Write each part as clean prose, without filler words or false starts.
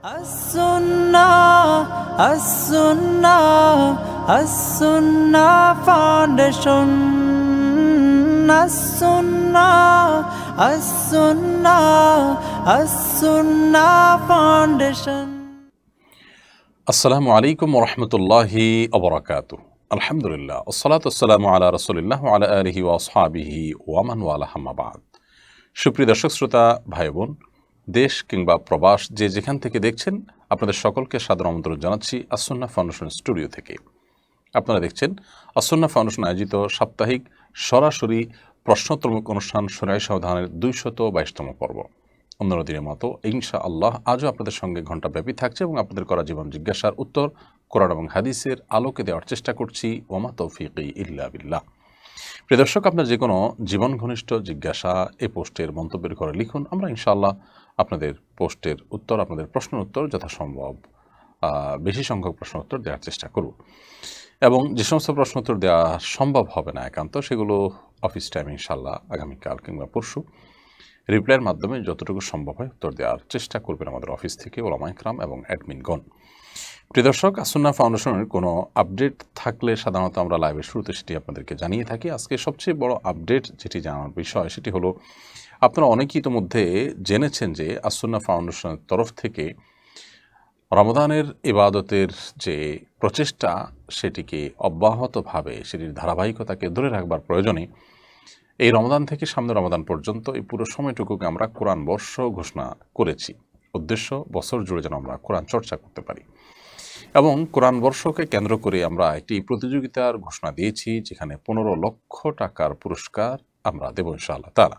As-Sunnah, As-Sunnah, As-Sunnah Foundation. As-Sunnah, As-Sunnah, As-Sunnah Foundation. আসসালামু আলাইকুম ওয়া রাহমাতুল্লাহি ওয়া বারাকাতুহু। আলহামদুলিল্লাহ ওয়াসসালাতু ওয়াসসালামু আলা রাসূলিল্লাহ ওয়া আলা আলিহি ওয়া আসহাবিহি ওয়া মান ওয়ালা, আম্মা বাদ। সুপ্রিয় দর্শক শ্রোতা ভাই বোন, দেশ কিংবা প্রবাস যে যেখান থেকে দেখছেন, আপনাদের সকলকে সাদর আমন্ত্রণ জানাচ্ছি আস-সুন্নাহ ফাউন্ডেশন স্টুডিও থেকে। আপনারা দেখছেন আস-সুন্নাহ ফাউন্ডেশন আয়োজিত সাপ্তাহিক সরাসরি প্রশ্নোত্তরমূলক অনুষ্ঠান শরীআহ সমাধানের ২২২তম পর্ব। অন্যান্য দিনের মতো ইনশাআল্লাহ আজও আপনাদের সঙ্গে ঘণ্টাব্যাপী থাকছে এবং আপনাদের করা জীবন জিজ্ঞাসার উত্তর কোরআন এবং হাদিসের আলোকে দেওয়ার চেষ্টা করছি। ওমা তৌফিকি ইল্লা বিল্লাহ। প্রিয় দর্শক, আপনার যে কোনো জীবন ঘনিষ্ঠ জিজ্ঞাসা এই পোস্টের মন্তব্যের ঘরে লিখুন। আমরা ইনশাআল্লাহ আপনাদের পোস্টের উত্তর, আপনাদের প্রশ্নের উত্তর যথাসম্ভব বেশি সংখ্যক প্রশ্ন উত্তর দেওয়ার চেষ্টা করব। এবং যে সমস্ত প্রশ্ন উত্তর দেওয়া সম্ভব হবে না একান্ত, সেগুলো অফিস টাইম ইনশাআল্লাহ আগামীকাল কিংবা পরশু রিপ্লাইয়ের মাধ্যমে যতটুকু সম্ভব হয় উত্তর দেওয়ার চেষ্টা করবেন আমাদের অফিস থেকে ওলামা ইকরাম এবং অ্যাডমিনগণ। প্রিয় দর্শক, আস-সুন্নাহ ফাউন্ডেশনের কোনো আপডেট থাকলে সাধারণত আমরা লাইভের শুরুতে সেটি আপনাদেরকে জানিয়ে থাকি। আজকে সবচেয়ে বড় আপডেট যেটি জানার বিষয় সেটি হলো, আপনারা অনেকেই ইতোমধ্যে জেনেছেন যে আস-সুন্নাহ ফাউন্ডেশনের তরফ থেকে রমাদানের ইবাদতের যে প্রচেষ্টা সেটিকে অব্যাহতভাবে সেটির ধারাবাহিকতাকে ধরে রাখবার প্রয়োজনে এই রমাদান থেকে সামনে রমাদান পর্যন্ত এই পুরো সময়টুকুকে আমরা কোরআন বর্ষ ঘোষণা করেছি। উদ্দেশ্য, বছর জুড়ে যেন আমরা কোরআন চর্চা করতে পারি। এবং কোরআন বর্ষকে কেন্দ্র করে আমরা একটি প্রতিযোগিতার ঘোষণা দিয়েছি, যেখানে ১৫ লক্ষ টাকার পুরস্কার আমরা দেব ইনশাআল্লাহ তাআলা।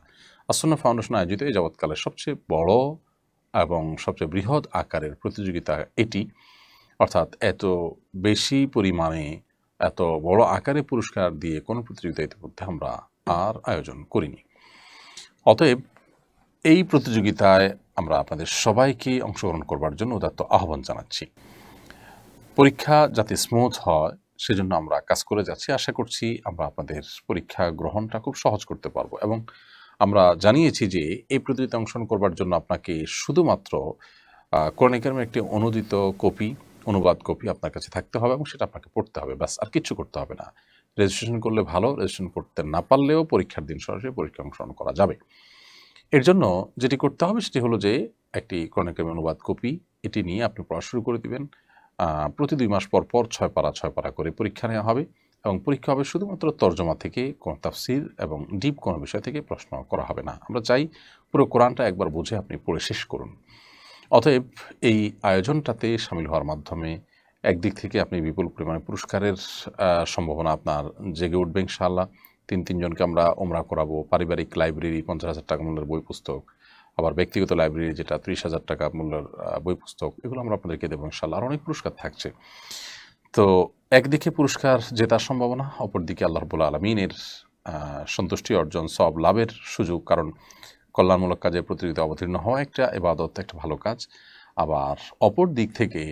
আস-সুন্নাহ ফাউন্ডেশন আয়োজিত এই যাবৎকালের সবচেয়ে বড় এবং সবচেয়ে বৃহৎ আকারের প্রতিযোগিতা এটি। অর্থাৎ এত বেশি পরিমাণে এত বড় আকারে পুরস্কার দিয়ে কোনো প্রতিযোগিতা ইতিমধ্যে আমরা আর আয়োজন করিনি। অতএব এই প্রতিযোগিতায় আমরা আপনাদের সবাইকে অংশগ্রহণ করবার জন্য উদাত্ত আহ্বান জানাচ্ছি। পরীক্ষা যাতে স্মুথ হয় সেজন্য আমরা কাজ করে যাচ্ছি। আশা করছি আমরা আপনাদের পরীক্ষা গ্রহণটা খুব সহজ করতে পারবো। এবং আমরা জানিয়েছি যে এই প্রতিযোগিতায় অংশগ্রহণ করবার জন্য আপনাকে শুধুমাত্র কোরআন কারীমের একটি অনুদিত কপি, অনুবাদ কপি আপনার কাছে থাকতে হবে এবং সেটা আপনাকে পড়তে হবে, ব্যাস, আর কিচ্ছু করতে হবে না। রেজিস্ট্রেশন করলে ভালো, রেজিস্ট্রেশন করতে না পারলেও পরীক্ষার দিন সরাসরি পরীক্ষা অংশগ্রহণ করা যাবে। এর জন্য যেটি করতে হবে সেটি হলো যে একটি কোরআন কারীমের অনুবাদ কপি এটি নিয়ে আপনি পড়া শুরু করে দিবেন। প্রতি ২ মাস পর পর ৬ পারা করে পরীক্ষা নেওয়া হবে এবং পরীক্ষা হবে শুধুমাত্র তর্জমা থেকে, কোনো তাফসির এবং ডিপ কোনো বিষয় থেকে প্রশ্ন করা হবে না। আমরা চাই পুরো কোরআনটা একবার বুঝে আপনি পড়ে শেষ করুন। অতএব এই আয়োজনটাতে শামিল হওয়ার মাধ্যমে একদিক থেকে আপনি বিপুল পরিমাণে পুরস্কারের সম্ভাবনা আপনার জেগে উঠবে ইনশাআল্লাহ। ৩ জনকে আমরা ওমরা করাবো। পারিবারিক লাইব্রেরি ৫০,০০০ টাকা মূল্যের বই পুস্তক, আবার ব্যক্তিগত লাইব্রেরি যেটা ৩০,০০০ টাকা মূল্যের বই পুস্তক, এগুলো আমরা আপনাদেরকে দেবো ইনশাআল্লাহ। আর অনেক পুরস্কার থাকছে। তো একদিকে পুরস্কার জেতার সম্ভাবনা, অপরদিকে আল্লাহ রাব্বুল আলামিনের সন্তুষ্টি অর্জন, সওয়াব লাভের সুযোগ। কারণ কল্যাণমূলক কাজে প্রতিযোগিতা অবতীর্ণ হওয়া একটা ইবাদত, একটা ভালো কাজ। আবার অপর দিক থেকে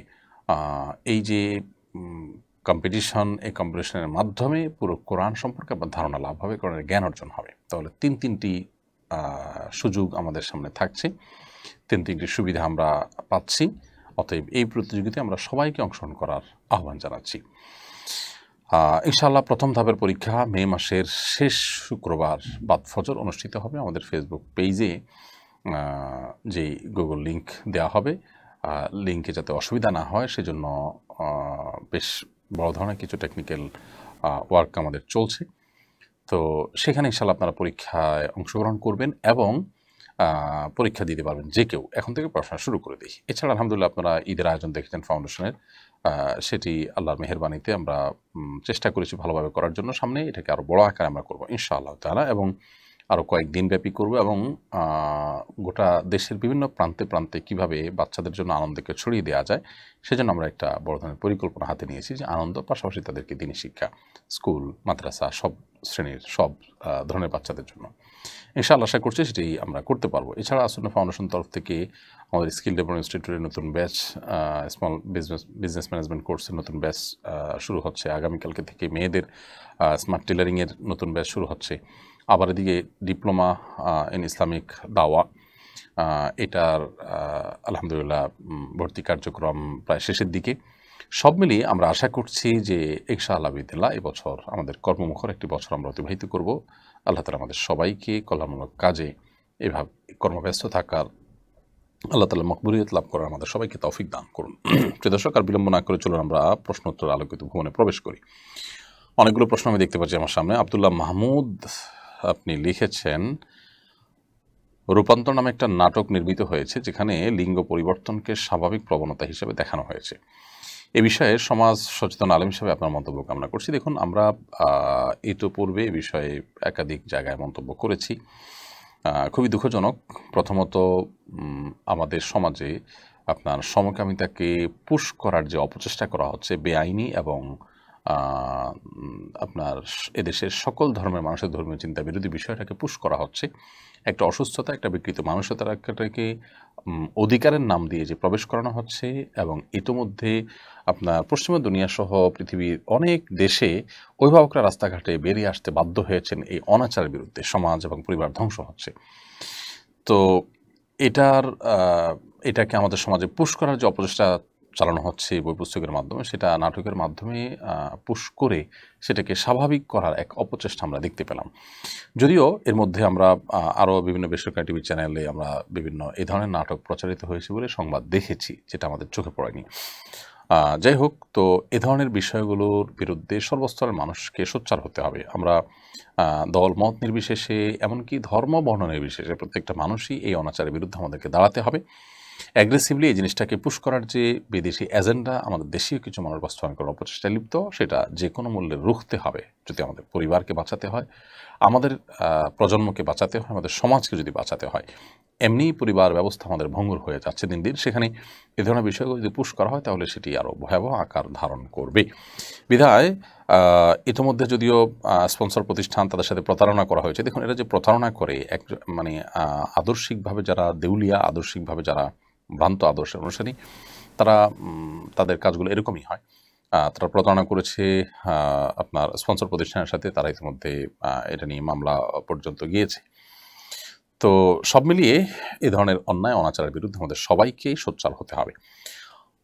এই যে কম্পিটিশন, এই কম্পিটিশনের মাধ্যমে পুরো কোরআন সম্পর্কে আপনার ধারণা লাভ হবে, কোরআনের জ্ঞান অর্জন হবে। তাহলে তিনটি সুযোগ আমাদের সামনে থাকছে, তিনটি সুবিধা আমরা পাচ্ছি। অতএব এই প্রতিযোগিতায় আমরা সবাইকে অংশগ্রহণ করার আহ্বান জানাচ্ছি। ইনশাআল্লাহ প্রথম ধাপের পরীক্ষা মে মাসের শেষ শুক্রবার বাদ ফজর অনুষ্ঠিত হবে। আমাদের ফেসবুক পেজে যে গুগল লিঙ্ক দেওয়া হবে, লিঙ্কে যাতে অসুবিধা না হয় সেজন্য বেশ বড় ধরনের কিছু টেকনিক্যাল ওয়ার্ক আমাদের চলছে। তো সেখানে ইনশাআল্লাহ আপনারা পরীক্ষায় অংশগ্রহণ করবেন এবং পরীক্ষা দিতে পারবেন যে কেউ। এখন থেকে পড়াশোনা শুরু করে দিই। এছাড়া আলহামদুলিল্লাহ আপনারা ঈদের আয়োজন দেখেছেন ফাউন্ডেশনের, সেটি আল্লাহর মেহেরবানিতে আমরা চেষ্টা করেছি ভালোভাবে করার জন্য। সামনে এটাকে আরও বড় আকারে আমরা করবো ইনশাআল্লাহ তাআলা এবং আরও কয়েকদিন ব্যাপী করবো। এবং গোটা দেশের বিভিন্ন প্রান্তে প্রান্তে কীভাবে বাচ্চাদের জন্য আনন্দকে ছড়িয়ে দেওয়া যায় সেজন্য আমরা একটা বড় ধরনের পরিকল্পনা হাতে নিয়েছি, যে আনন্দ পাশাপাশি তাদেরকে দিনী শিক্ষা, স্কুল, মাদ্রাসা, সব শ্রেণীর সব ধরনের বাচ্চাদের জন্য ইনশাআল্লাহ আশা করছি সেটি আমরা করতে পারবো। এছাড়া আস-সুন্নাহ ফাউন্ডেশন তরফ থেকে আমাদের স্কিল ডেভেলপমেন্ট ইনস্টিটিউটের নতুন ব্যাচ, স্মল বিজনেস ম্যানেজমেন্ট কোর্সের নতুন ব্যাচ শুরু হচ্ছে। আগামীকালকে থেকে মেয়েদের স্মার্ট টেলারিংয়ের নতুন ব্যাচ শুরু হচ্ছে। আবার এদিকে ডিপ্লোমা ইন ইসলামিক দাওয়া এটার আলহামদুলিল্লাহ ভর্তি কার্যক্রম প্রায় শেষের দিকে। সব মিলিয়ে আমরা আশা করছি যে ইনশাআল্লাহ বিদিল্লাহ এবছর আমাদের কর্মমুখর একটি বছর আমরা অতিবাহিত করব। আল্লাহ তাআলা আমাদের সবাইকে কল্যাণমূলক কাজে এভাবে কর্মব্যস্ত থাকার, আল্লাহ তাআলা মকবুলিয়ত লাভ করার আমাদের সবাইকে তৌফিক দান করুন। প্রিয় দর্শক, আর বিলম্ব না করে চলুন আমরা প্রশ্নোত্তর আলোকিত ভুবনে প্রবেশ করি। অনেকগুলো প্রশ্ন আমি দেখতে পাচ্ছি আমার সামনে। আব্দুল্লাহ মাহমুদ আপনি লিখেছেন, রূপান্তর নামে একটা নাটক নির্মিত হয়েছে যেখানে লিঙ্গ পরিবর্তনকে স্বাভাবিক প্রবণতা হিসেবে দেখানো হয়েছে। এ বিষয়ে সমাজ সচেতন আলেম হিসেবে আপনার মন্তব্য কামনা করছি। দেখুন, আমরা ইতোপূর্বে এ বিষয়ে একাধিক জায়গায় মন্তব্য করেছি। খুবই দুঃখজনক। প্রথমত আমাদের সমাজে আপনার সমকামিতাকে পুশ করার যে অপচেষ্টা করা হচ্ছে বেআইনি এবং আপনার এদেশের সকল ধর্মের মানুষের ধর্মীয় চিন্তা বিরোধী বিষয়টাকে পুশ করা হচ্ছে। একটা অসুস্থতা, একটা বিকৃত মানসিকতাকে অধিকারের নাম দিয়ে যে প্রবেশ করানো হচ্ছে, এবং ইতোমধ্যে আপনার পশ্চিমা দুনিয়াসহ পৃথিবীর অনেক দেশে অভিভাবকরা রাস্তাঘাটে বেরিয়ে আসতে বাধ্য হয়েছেন এই অনাচারের বিরুদ্ধে। সমাজ এবং পরিবার ধ্বংস হচ্ছে। তো এটাকে আমাদের সমাজে পুশ করার যে অপচেষ্টা চালানো হচ্ছে বই পুস্তকের মাধ্যমে, সেটা নাটকের মাধ্যমে পুশ করে সেটাকে স্বাভাবিক করার এক অপচেষ্টা আমরা দেখতে পেলাম। যদিও এর মধ্যে আমরা আরও বিভিন্ন বেসরকারি টিভি চ্যানেলে আমরা বিভিন্ন এই ধরনের নাটক প্রচারিত হয়েছে বলে সংবাদ দেখেছি, যেটা আমাদের চোখে পড়েনি। যাই হোক, তো এ ধরনের বিষয়গুলোর বিরুদ্ধে সর্বস্তরের মানুষকে সোচ্চার হতে হবে। আমরা দল মত নির্বিশেষে, এমনকি ধর্ম বর্ণ নির্বিশেষে প্রত্যেকটা মানুষই এই অনাচারের বিরুদ্ধে আমাদেরকে দাঁড়াতে হবে। অ্যাগ্রেসিভলি এই জিনিসটাকে পুশ করার যে বিদেশি এজেন্ডা আমাদের দেশীয় কিছু মানুষ বাস্তবায়ন করার অপচেষ্টায় লিপ্ত, সেটা যে কোনো মূল্যে রুখতে হবে। যদি আমাদের পরিবারকে বাঁচাতে হয়, আমাদের প্রজন্মকে বাঁচাতে হয়, আমাদের সমাজকে যদি বাঁচাতে হয়। এমনি পরিবার ব্যবস্থা আমাদের ভঙ্গুর হয়ে যাচ্ছে দিন দিন। সেখানে এ ধরনের বিষয়গুলো যদি পুশ করা হয় তাহলে সেটি আরও ভয়াবহ আকার ধারণ করবে। বিধায় ইতিমধ্যে যদিও স্পন্সর প্রতিষ্ঠান, তাদের সাথে প্রতারণা করা হয়েছে। দেখুন, এরা যে প্রতারণা করে মানে আদর্শিকভাবে যারা দেউলিয়া, আদর্শিকভাবে যারা ভ্রান্ত আদর্শের অনুসারী, তারা তাদের কাজগুলো এরকমই হয়। তারা প্রতারণা করেছে আপনার স্পন্সর প্রতিষ্ঠানের সাথে। তারা ইতিমধ্যে এটা নিয়ে মামলা পর্যন্ত গিয়েছে। তো সব মিলিয়ে এ ধরনের অন্যায় অনাচারের বিরুদ্ধে আমাদের সবাইকেই সোচ্চার হতে হবে।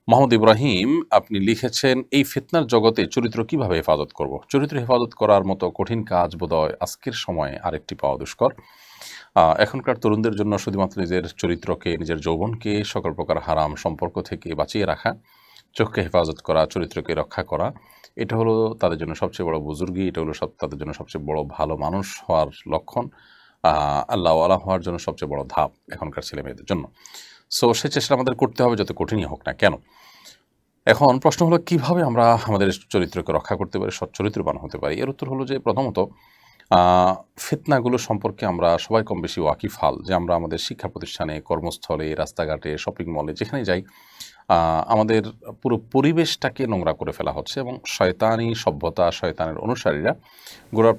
মোহাম্মদ ইব্রাহিম আপনি লিখেছেন, এই ফিতনার জগতে চরিত্র কিভাবে হেফাজত করব? চরিত্র হেফাজত করার মতো কঠিন কাজ বোধহয় আজকের সময়ে আরেকটি পাওয়া দুষ্কর। এখনকার তরুণদের জন্য শুধুমাত্র নিজের চরিত্রকে, নিজের যৌবনকে সকল প্রকার হারাম সম্পর্ক থেকে বাঁচিয়ে রাখা, চোখকে হেফাজত করা, চরিত্রকে রক্ষা করা, এটা হলো তাদের জন্য সবচেয়ে বড় বুজুর্গি। এটা হলো তাদের জন্য সবচেয়ে বড় ভালো মানুষ হওয়ার লক্ষণ, আল্লাহওয়ালা হওয়ার জন্য সবচেয়ে বড় ধাপ এখনকার ছেলে মেয়েদের জন্য। সো সে চেষ্টা আমাদের করতে হবে, যত কঠিনই হোক না কেন। এখন প্রশ্ন হলো, কিভাবে আমরা আমাদের চরিত্রকে রক্ষা করতে পারি, সচ্চরিত্রবান হতে পারি? এর উত্তর হলো যে, প্রথমত ফিতনাগুলো সম্পর্কে আমরা সবাই কম বেশি ওয়াকিফাল। যে আমরা আমাদের শিক্ষা প্রতিষ্ঠানে, কর্মস্থলে, রাস্তাঘাটে, শপিং মলে, যেখানে যাই, আমাদের পুরো পরিবেশটাকে নোংরা করে ফেলা হচ্ছে, এবং শয়তানি সভ্যতা, শয়তানের অনুসারীরা গোড়ার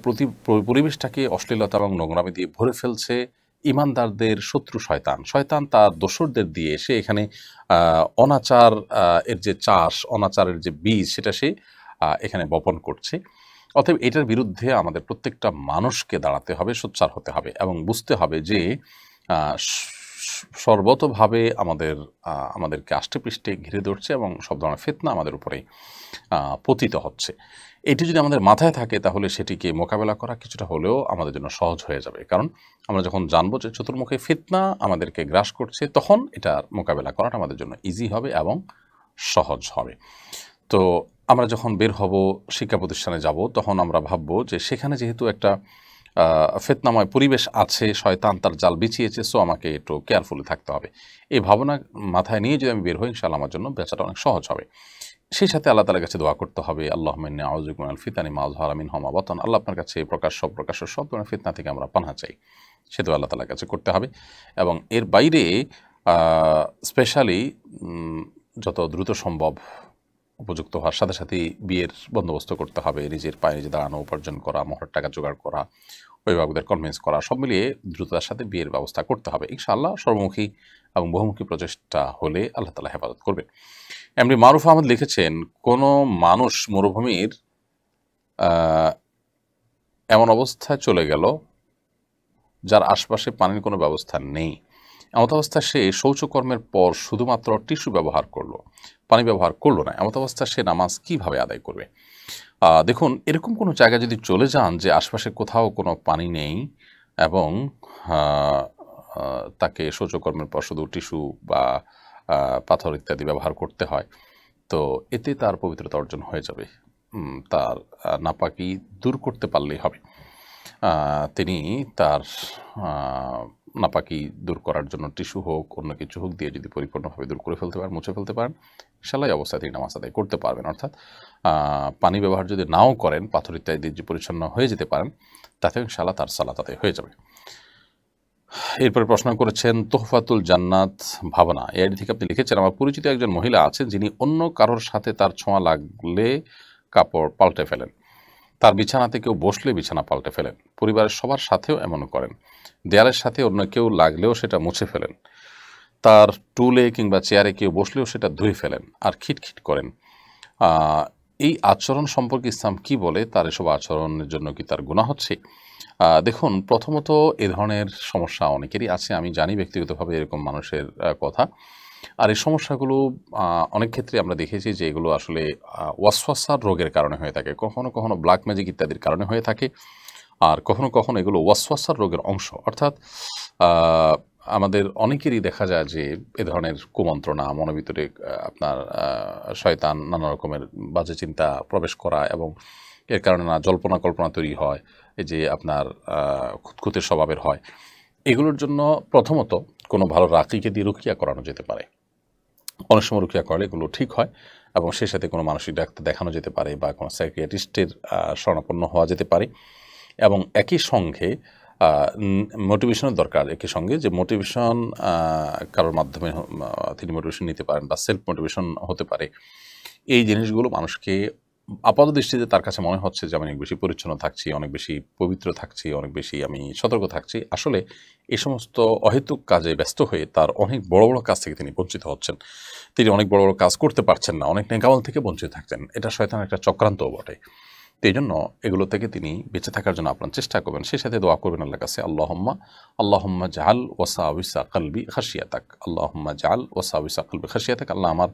পরিবেশটাকে অশ্লীলতা এবং নোংরামি দিয়ে ভরে ফেলছে। ইমানদারদের শত্রু শয়তান তার দোসরদের দিয়ে সে এখানে অনাচার এর যে চাষ, অনাচারের যে বীজ, সেটা সে এখানে বপন করছে। অতএব এটার বিরুদ্ধে আমাদের প্রত্যেকটা মানুষকে দাঁড়াতে হবে, সোচ্চার হতে হবে, এবং বুঝতে হবে যে সর্বতভাবে আমাদেরকে আষ্টেপৃষ্ঠে ঘিরে ধরছে, এবং সব ধরনের ফিতনা আমাদের উপরে পতিত হচ্ছে। এটি যদি আমাদের মাথায় থাকে, তাহলে সেটিকে মোকাবেলা করা কিছুটা হলেও আমাদের জন্য সহজ হয়ে যাবে। কারণ আমরা যখন জানবো যে চতুর্মুখী ফিতনা আমাদেরকে গ্রাস করছে, তখন এটার মোকাবেলা করাটা আমাদের জন্য ইজি হবে এবং সহজ হবে। তো আমরা যখন বের হব, শিক্ষা প্রতিষ্ঠানে যাব, তখন আমরা ভাববো যে সেখানে যেহেতু একটা ফিতনাময় পরিবেশ আছে, শয়তান তার জাল বিছিয়েছে, সো আমাকে একটু কেয়ারফুলি থাকতে হবে। এই ভাবনা মাথায় নিয়ে যদি আমি বের হই, ইনশাআল্লাহ আমার জন্য বেচাটা অনেক সহজ হবে। সেই সাথে আল্লাহ তাআলার কাছে দোয়া করতে হবে, আল্লাহুম্মা ইন্নী আউযু বিকা মিনাল ফিতানি মা যাহারা মিনহা ওয়া মা বাতান। আল্লাহ আপনার কাছে প্রকাশ্য সব ধরনের ফিতনা থেকে আমরা পানাহ চাই। সে দোয়া আল্লাহ তাআলার কাছে করতে হবে। এবং এর বাইরে স্পেশালি যত দ্রুত সম্ভব উপযুক্ত হওয়ার সাথে সাথেই বিয়ের বন্দোবস্ত করতে হবে। নিজের পায়ে নিজে দাঁড়ানো, উপার্জন করা, মোহরের টাকা জোগাড় করা, অভিভাবকদের কনভিন্স করা, সব মিলিয়ে দ্রুততার সাথে বিয়ের ব্যবস্থা করতে হবে। ইনশাআল্লাহ সর্বমুখী এবং বহুমুখী প্রচেষ্টা হলে আল্লাহ তাআলা হেফাজত করবেন। এমনি মারুফ আহমদ লিখেছেন, কোনো মানুষ মরুভূমির এমন অবস্থায় চলে গেল যার আশপাশে পানির কোনো ব্যবস্থা নেই, এমত অবস্থায় সে শৌচকর্মের পর শুধুমাত্র টিস্যু ব্যবহার করলো, পানি ব্যবহার করলো না, এমত অবস্থায় সে নামাজ কিভাবে আদায় করবে? দেখুন, এরকম কোনো জায়গায় যদি চলে যান যে আশপাশে কোথাও কোনো পানি নেই এবং আহ, তাকে শৌচকর্মের পর শুধু টিস্যু বা পাথর ইত্যাদি ব্যবহার করতে হয়, তো এতে তার পবিত্রতা অর্জন হয়ে যাবে। তার নাপাকি দূর করতে পারলেই হবে। তিনি তার নাপাকি দূর করার জন্য টিস্যু হোক অন্য কিছু হোক দিয়ে যদি পরিপূর্ণভাবে দূর করে ফেলতে পারেন, মুছে ফেলতে পারেন, ইনশাআল্লাহ অবস্থায় তিনি নামাজ আদায় করতে পারবেন। অর্থাৎ পানি ব্যবহার যদি নাও করেন, পাথর ইত্যাদি যে পরিচ্ছন্ন হয়ে যেতে পারেন, তাতেও ইনশাআল্লাহ তার সালাত আদায় হয়ে যাবে। এরপরে প্রশ্ন করেছেন তোহফাতুল জান্নাত ভাবনা, এই আইডি থেকে আপনি লিখেছেন, আমার পরিচিত একজন মহিলা আছেন যিনি অন্য কারোর সাথে তার ছোঁয়া লাগলে কাপড় পাল্টে ফেলেন, তার বিছানাতে কেউ বসলে বিছানা পাল্টে ফেলেন, পরিবারের সবার সাথেও এমন করেন, দেয়ালের সাথে অন্য কেউ লাগলেও সেটা মুছে ফেলেন, তার টুলে কিংবা চেয়ারে কেউ বসলেও সেটা ধুয়ে ফেলেন আর খিটখিট করেন। এই আচরণ সম্পর্কে ইসলাম কি বলে? তার এসব আচরণের জন্য কি তার গুনাহ হচ্ছে? দেখুন, প্রথমত এ ধরনের সমস্যা অনেকেরই আছে, আমি জানি ব্যক্তিগতভাবে এরকম মানুষের কথা। আর এই সমস্যাগুলো অনেক ক্ষেত্রে আমরা দেখেছি যে এগুলো আসলে ওয়াসওয়াসার রোগের কারণে হয়ে থাকে, কখনো কখনো ব্ল্যাক ম্যাজিক ইত্যাদির কারণে হয়ে থাকে, আর কখনো কখনো এগুলো ওয়াসওয়াসার রোগের অংশ। অর্থাৎ আমাদের অনেকেরই দেখা যায় যে এ ধরনের কুমন্ত্রণা, মনের ভিতরে আপনার শয়তান নানা রকমের বাজে চিন্তা প্রবেশ করা এবং এর কারণে না জল্পনা কল্পনা তৈরি হয়, এই যে আপনার খুঁতখুঁতে স্বভাবের হয়। এগুলোর জন্য প্রথমত কোনো ভালো রাকিকে দিয়ে রুকিয়া করানো যেতে পারে। অনেক সময় রুকিয়া করলে এগুলো ঠিক হয় এবং সেই সাথে কোনো মানসিক ডাক্তার দেখানো যেতে পারে বা কোনো সাইকিয়াট্রিস্টের শরণাপন্ন হওয়া যেতে পারে। এবং একই সঙ্গে মোটিভেশনের দরকার, একই সঙ্গে যে মোটিভেশন কারোর মাধ্যমে তিনি মোটিভেশন নিতে পারেন বা সেলফ মোটিভেশন হতে পারে। এই জিনিসগুলো মানুষকে আপাত দৃষ্টিতে তার কাছে মনে হচ্ছে যে আমি অনেক বেশি পরিচ্ছন্ন থাকছি, অনেক বেশি পবিত্র থাকছি, অনেক বেশি আমি সতর্ক থাকছি। আসলে এই সমস্ত অহেতুক কাজে ব্যস্ত হয়ে তার অনেক বড় বড় কাজ থেকে তিনি বঞ্চিত হচ্ছেন। তিনি অনেক বড় বড় কাজ করতে পারছেন না, অনেক নেকামল থেকে বঞ্চিত থাকছেন। এটা শয়তানের একটা চক্রান্তও বটে। তো এই জন্য এগুলো থেকে তিনি বেঁচে থাকার জন্য আপনার চেষ্টা করবেন, সেই সাথে দোয়া করবেন আল্লাহর কাছে, আল্লাহুম্মা জাআল ওয়াসাউিসা কলবি খাশিয়াতাক, আল্লাহুম্মা জাআল ওয়াসাউিসা কলবি খাশিয়াতাক। আল্লাহ, আমার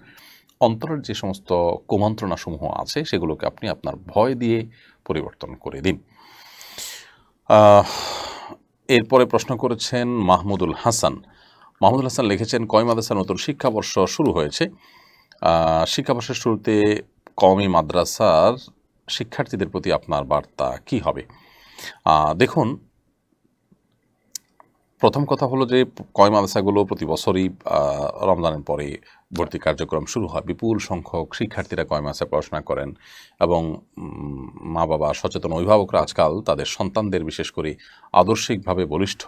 অন্তরের যে সমস্ত কুমন্ত্রণাসমূহ আছে সেগুলোকে আপনি আপনার ভয় দিয়ে পরিবর্তন করে দিন। এরপরে প্রশ্ন করেছেন মাহমুদুল হাসান। মাহমুদুল হাসান লিখেছেন, কওমি মাদ্রাসার নতুন শিক্ষাবর্ষ শুরু হয়েছে, শিক্ষাবর্ষের শুরুতে কওমি মাদ্রাসার শিক্ষার্থীদের প্রতি আপনার বার্তা কি হবে? দেখুন, প্রথম কথা হলো যে কওমি মাদ্রাসাগুলো প্রতি বছরই রমজানের পরে ভর্তি কার্যক্রম শুরু হয়। বিপুল সংখ্যক শিক্ষার্থীরা কওমি মাদ্রাসায় পড়াশোনা করেন এবং মা বাবা, সচেতন অভিভাবকরা আজকাল তাদের সন্তানদের বিশেষ করে আদর্শিকভাবে বলিষ্ঠ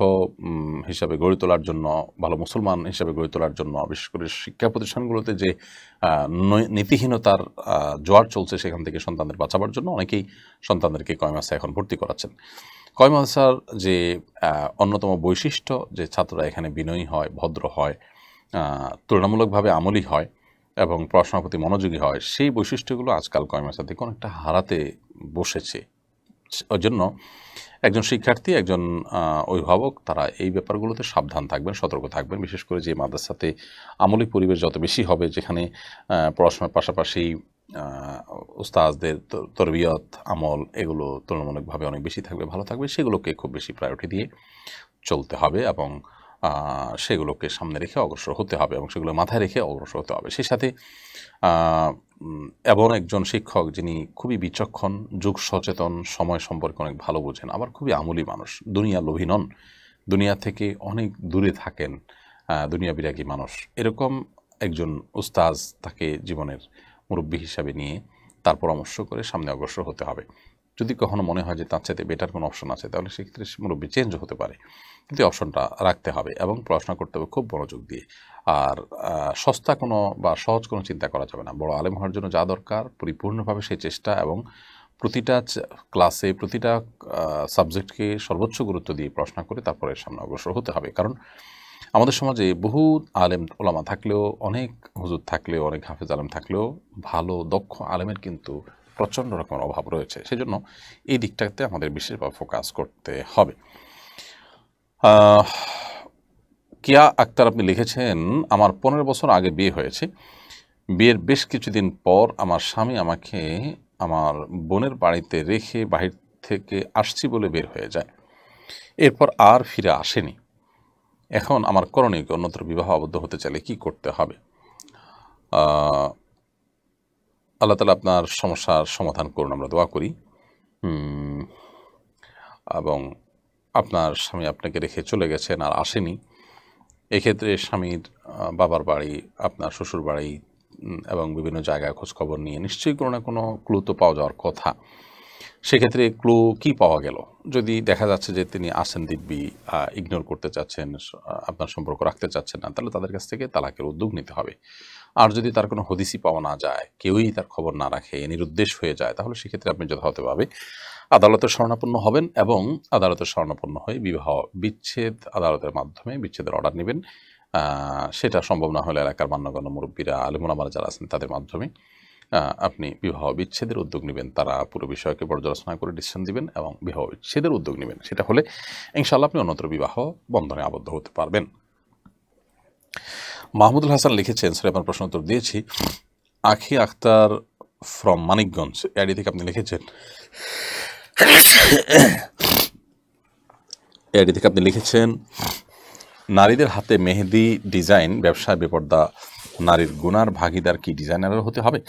হিসাবে গড়ে তোলার জন্য, ভালো মুসলমান হিসাবে গড়ে তোলার জন্য, বিশেষ করে শিক্ষা প্রতিষ্ঠানগুলোতে যে নীতিহীনতার জোয়ার চলছে সেখান থেকে সন্তানদের বাঁচাবার জন্য অনেকেই সন্তানদেরকে কওমি মাদ্রাসায় এখন ভর্তি করাচ্ছেন। কওমি মাদ্রাসার যে অন্যতম বৈশিষ্ট্য যে ছাত্ররা এখানে বিনয়ী হয়, ভদ্র হয়, তুলনামূলকভাবে আমলি হয় এবং পড়াশোনার প্রতি মনোযোগী হয়, সেই বৈশিষ্ট্যগুলো আজকাল কওমি মাদ্রাসা থেকে অনেকটা হারাতে বসেছে। ওই জন্য একজন শিক্ষার্থী, একজন অভিভাবক, তারা এই ব্যাপারগুলোতে সাবধান থাকবেন, সতর্ক থাকবেন। বিশেষ করে যে মাদ্রাসাতে আমলি পরিবেশ যত বেশি হবে, যেখানে পড়াশোনার পাশাপাশি উস্তাজদের তরবিয়ত, আমল এগুলো তুলনামূলকভাবে অনেক বেশি থাকবে, ভালো থাকবে, সেগুলোকে খুব বেশি প্রায়োরিটি দিয়ে চলতে হবে এবং সেগুলোকে সামনে রেখে অগ্রসর হতে হবে এবং সেগুলো মাথায় রেখে অগ্রসর হতে হবে। সেই সাথে এমন একজন শিক্ষক যিনি খুবই বিচক্ষণ, যুগ সচেতন, সময় সম্পর্কে অনেক ভালো বোঝেন, আবার খুবই আমলি মানুষ, দুনিয়া লোভী নন, দুনিয়া থেকে অনেক দূরে থাকেন, দুনিয়া বিরাগী মানুষ, এরকম একজন উস্তাজ তাকে জীবনের মুরব্বী হিসাবে নিয়ে তার পরামর্শ করে সামনে অগ্রসর হতে হবে। যদি কখনো মনে হয় যে তার চাইতে বেটার কোনো অপশন আছে, তাহলে সেক্ষেত্রে মুরব্বী চেঞ্জ হতে পারে, কিন্তু অপশনটা রাখতে হবে এবং পড়াশোনা করতে হবে খুব মনোযোগ দিয়ে। আর সস্তা কোনো বা সহজ কোনো চিন্তা করা যাবে না। বড় আলেম হওয়ার জন্য যা দরকার পরিপূর্ণভাবে সেই চেষ্টা এবং প্রতিটা ক্লাসে প্রতিটা সাবজেক্টকে সর্বোচ্চ গুরুত্ব দিয়ে পড়াশোনা করে তারপরে সামনে অগ্রসর হতে হবে। কারণ আমাদের সমাজে বহু আলেম ওলামা থাকলেও, অনেক হুজুর থাকলেও, অনেক হাফেজ আলেম থাকলেও ভালো দক্ষ আলেমের কিন্তু প্রচণ্ড রকমের অভাব রয়েছে। সেজন্য এই দিকটাতে আমাদের বিশেষভাবে ফোকাস করতে হবে। কিয়া আক্তার আপনি লিখেছেন, আমার 15 বছর আগে বিয়ে হয়েছে। বিয়ের বেশ কিছুদিন পর আমার স্বামী আমাকে আমার বোনের বাড়িতে রেখে বাহির থেকে আসছি বলে বের হয়ে যায়। এরপর আর ফিরে আসেনি। এখন আমার করণীয় কি? অন্যত্র বিবাহ আবদ্ধ হতে চাইলে কি করতে হবে? আল্লাহ তাআলা আপনার সমস্যার সমাধান করুন, আমরা দোয়া করি। এবং আপনার স্বামী আপনাকে রেখে চলে গেছেন আর আসেনি। এক্ষেত্রে স্বামীর বাবার বাড়ি, আপনার শ্বশুর বাড়ি এবং বিভিন্ন জায়গায় খোঁজখবর নিয়ে নিশ্চয়ই কোনো না কোনো ক্লু তো পাওয়া যাওয়ার কথা। সেক্ষেত্রে ক্লু কি পাওয়া গেল? যদি দেখা যাচ্ছে যে তিনি আসেন দিব্যি, ইগনোর করতে চাচ্ছেন, আপনার সম্পর্ক রাখতে চাচ্ছেন না, তাহলে তাদের কাছ থেকে তালাকের উদ্যোগ নিতে হবে। আর যদি তার কোনো হদিসই পাওয়া না যায়, কেউই তার খবর না রাখে, নিরুদ্দেশ হয়ে যায়, তাহলে সেক্ষেত্রে আপনি যথাযথভাবে আদালতের শরণাপন্ন হবেন এবং আদালতের শরণাপন্ন হয়ে বিবাহ বিচ্ছেদ আদালতের মাধ্যমে বিচ্ছেদের অর্ডার নেবেন। সেটা সম্ভব না হলে এলাকার মান্যগণ্য মুরব্বীরা, আলেম ওলামারা যারা আছেন তাদের মাধ্যমে আপনি বিবাহ বিচ্ছেদের উদ্যোগ নেবেন। তারা পুরো বিষয়কে পর্যালোচনা করে ডিসিশন দিবেন এবং বিবাহ বিচ্ছেদের উদ্যোগ নেবেন। সেটা হলে ইনশাআল্লাহ আপনি অন্যত্র বিবাহ বন্ধনে আবদ্ধ হতে পারবেন। মাহমুদুল হাসান লিখেছেন, স্যার আপনার প্রশ্ন উত্তর দিয়েছি। আখি আক্তার ফ্রম মানিকগঞ্জ এডি থেকে আপনি লিখেছেন নারীদের হাতে মেহেদি ডিজাইন ব্যবসায় বেপর্দা নারীর গুনার ভাগিদার কি ডিজাইনার হতে হবে?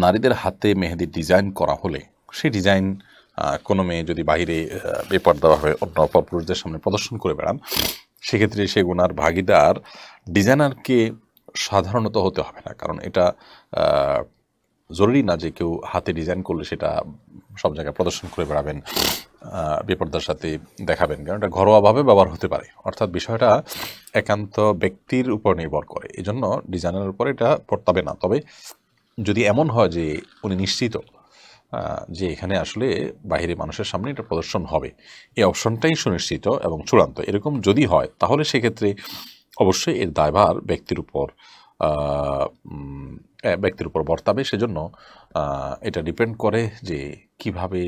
নারীদের হাতে মেহেদি ডিজাইন করা হলে সেই ডিজাইন কোনো মেয়ে যদি বাইরে বেপর্দাভাবে অন্য অপরপুরুষদের সামনে প্রদর্শন করে বেড়ান, সেক্ষেত্রে সে গুনার ভাগিদার ডিজাইনারকে সাধারণত হতে হবে না। কারণ এটা জরুরি না যে কেউ হাতে ডিজাইন করলে সেটা সব জায়গায় প্রদর্শন করে বেড়াবেন, বেপর্দার সাথে দেখাবেন, কারণ এটা ঘরোয়াভাবে ব্যবহার হতে পারে। অর্থাৎ বিষয়টা একান্ত ব্যক্তির উপর নির্ভর করে, এই জন্য ডিজাইনের উপর এটা পড়তাবে না। তবে যদি এমন হয় যে উনি নিশ্চিত যে এখানে আসলে বাইরে মানুষের সামনে এটা প্রদর্শন হবে, এই অপশনটাই সুনিশ্চিত এবং চূড়ান্ত, এরকম যদি হয় তাহলে সেক্ষেত্রে অবশ্যই এর দায়ভার ব্যক্তির উপর বর্তাবে। সেজন্য এটা ডিপেন্ড করে যে কিভাবে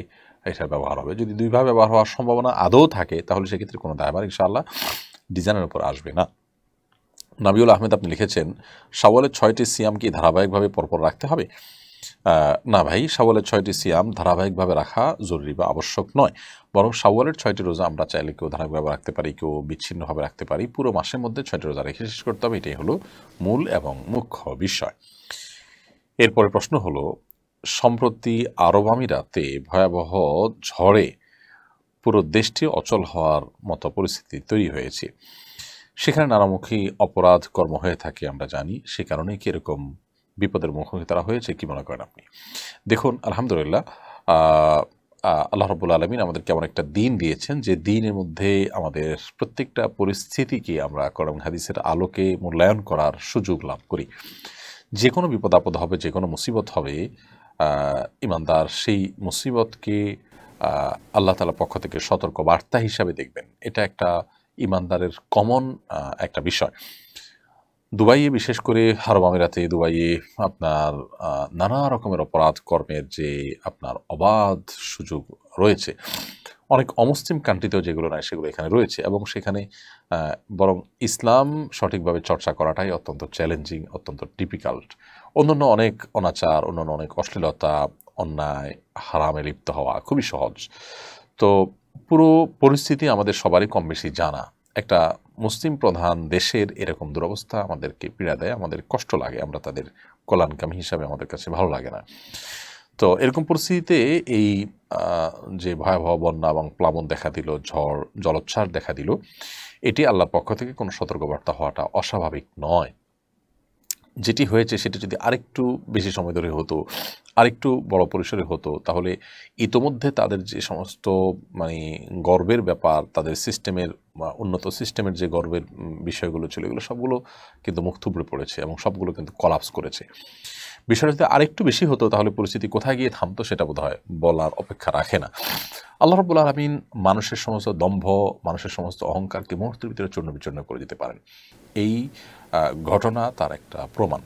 এটা ব্যবহার হবে। যদি দুইভাবে ব্যবহার হওয়ার সম্ভাবনা আদৌ থাকে তাহলে সেক্ষেত্রে কোনো দায়ভার ইনশাআল্লাহ ডিজাইনের উপর আসবে না। নাবিউল আহমেদ আপনি লিখেছেন, শাওয়ালের 6টি সিয়াম কি ধারাবাহিকভাবে পরপর রাখতে হবে? না ভাই, শাওয়ালের 6টি সিয়াম ধারাবাহিকভাবে রাখা জরুরি বা আবশ্যক নয়, বরং শাওয়ালের 6টি রোজা আমরা চাইলে কেউ ধারাবাহিকভাবে রাখতে পারি, কেউ বিচ্ছিন্নভাবে রাখতে পারি। পুরো মাসের মধ্যে 6টি রোজা রেখে শেষ করতে হবে, এটাই হলো মূল এবং মুখ্য বিষয়। এরপরে প্রশ্ন হলো, সম্প্রতি আরব আমিরাতে ভয়াবহ ঝড়ে পুরো দেশটি অচল হওয়ার মতো পরিস্থিতি তৈরি হয়েছে। সেখানে নানামুখী অপরাধ কর্ম হয়ে থাকে আমরা জানি, সে কারণেই কি এরকম বিপদের মুখোমুখি তারা হয়েছে, কি মনে করেন আপনি? দেখুন, আলহামদুলিল্লাহ, আল্লাহ রাব্বুল আলামিন আমাদেরকে এমন একটা দিন দিয়েছেন যে দিনের মধ্যে আমাদের প্রত্যেকটা পরিস্থিতিকে আমরা কোরআন হাদিসের আলোকে মূল্যায়ন করার সুযোগ লাভ করি। যে কোনো বিপদ আপদ হবে, যে কোনো মুসিবত হবে, ইমানদার সেই মুসিবতকে আল্লাহ তাআলার পক্ষ থেকে সতর্ক বার্তা হিসাবে দেখবেন। এটা একটা ইমানদারের কমন একটা বিষয়। দুবাইয়ে, বিশেষ করে আরব আমিরাতে, দুবাইয়ে আপনার নানা রকমের অপরাধ কর্মের যে আপনার অবাধ সুযোগ রয়েছে। অনেক অমুসলিম কান্ট্রিতেও যেগুলো নাই সেগুলো এখানে রয়েছে, এবং সেখানে বরং ইসলাম সঠিকভাবে চর্চা করাটাই অত্যন্ত চ্যালেঞ্জিং, অত্যন্ত ডিফিকাল্ট। অন্যান্য অনেক অনাচার, অন্যান্য অনেক অশ্লীলতা, অন্যায়, হারামে লিপ্ত হওয়া খুবই সহজ। তো পুরো পরিস্থিতি আমাদের সবারই কম বেশি জানা। একটা মুসলিম প্রধান দেশের এরকম দুরবস্থা আমাদেরকে পীড়া দেয়, আমাদের কষ্ট লাগে, আমরা তাদের কল্যাণকামী হিসাবে আমাদের কাছে ভালো লাগে না। তো এরকম পরিস্থিতিতে এই যে ভয়াবহ বন্যা এবং প্লাবন দেখা দিল, ঝড় জলোচ্ছ্বাস দেখা দিল, এটি আল্লাহর পক্ষ থেকে কোনো সতর্কবার্তা হওয়াটা অস্বাভাবিক নয়। যেটি হয়েছে সেটি যদি আরেকটু বেশি সময় ধরে হতো, আরেকটু বড় পরিসরে হতো, তাহলে ইতোমধ্যে তাদের যে সমস্ত গর্বের ব্যাপার, তাদের সিস্টেমের, উন্নত সিস্টেমের যে গর্বের বিষয়গুলো ছিল, এগুলো সবগুলো কিন্তু মুখ থুবড়ে পড়েছে এবং সবগুলো কিন্তু কলাপস করেছে। বিষয়টা যদি আরেকটু বেশি হতো তাহলে পরিস্থিতি কোথায় গিয়ে থামতো সেটা বোধহয় বলার অপেক্ষা রাখে না। আল্লাহ রাব্বুল আলামিন মানুষের সমস্ত দম্ভ, মানুষের সমস্ত অহংকারকে মুহূর্তের ভিতরে চূর্ণ বিচূর্ণ করে দিতে পারেন। এই ঘটনা তার একটা প্রমাণ।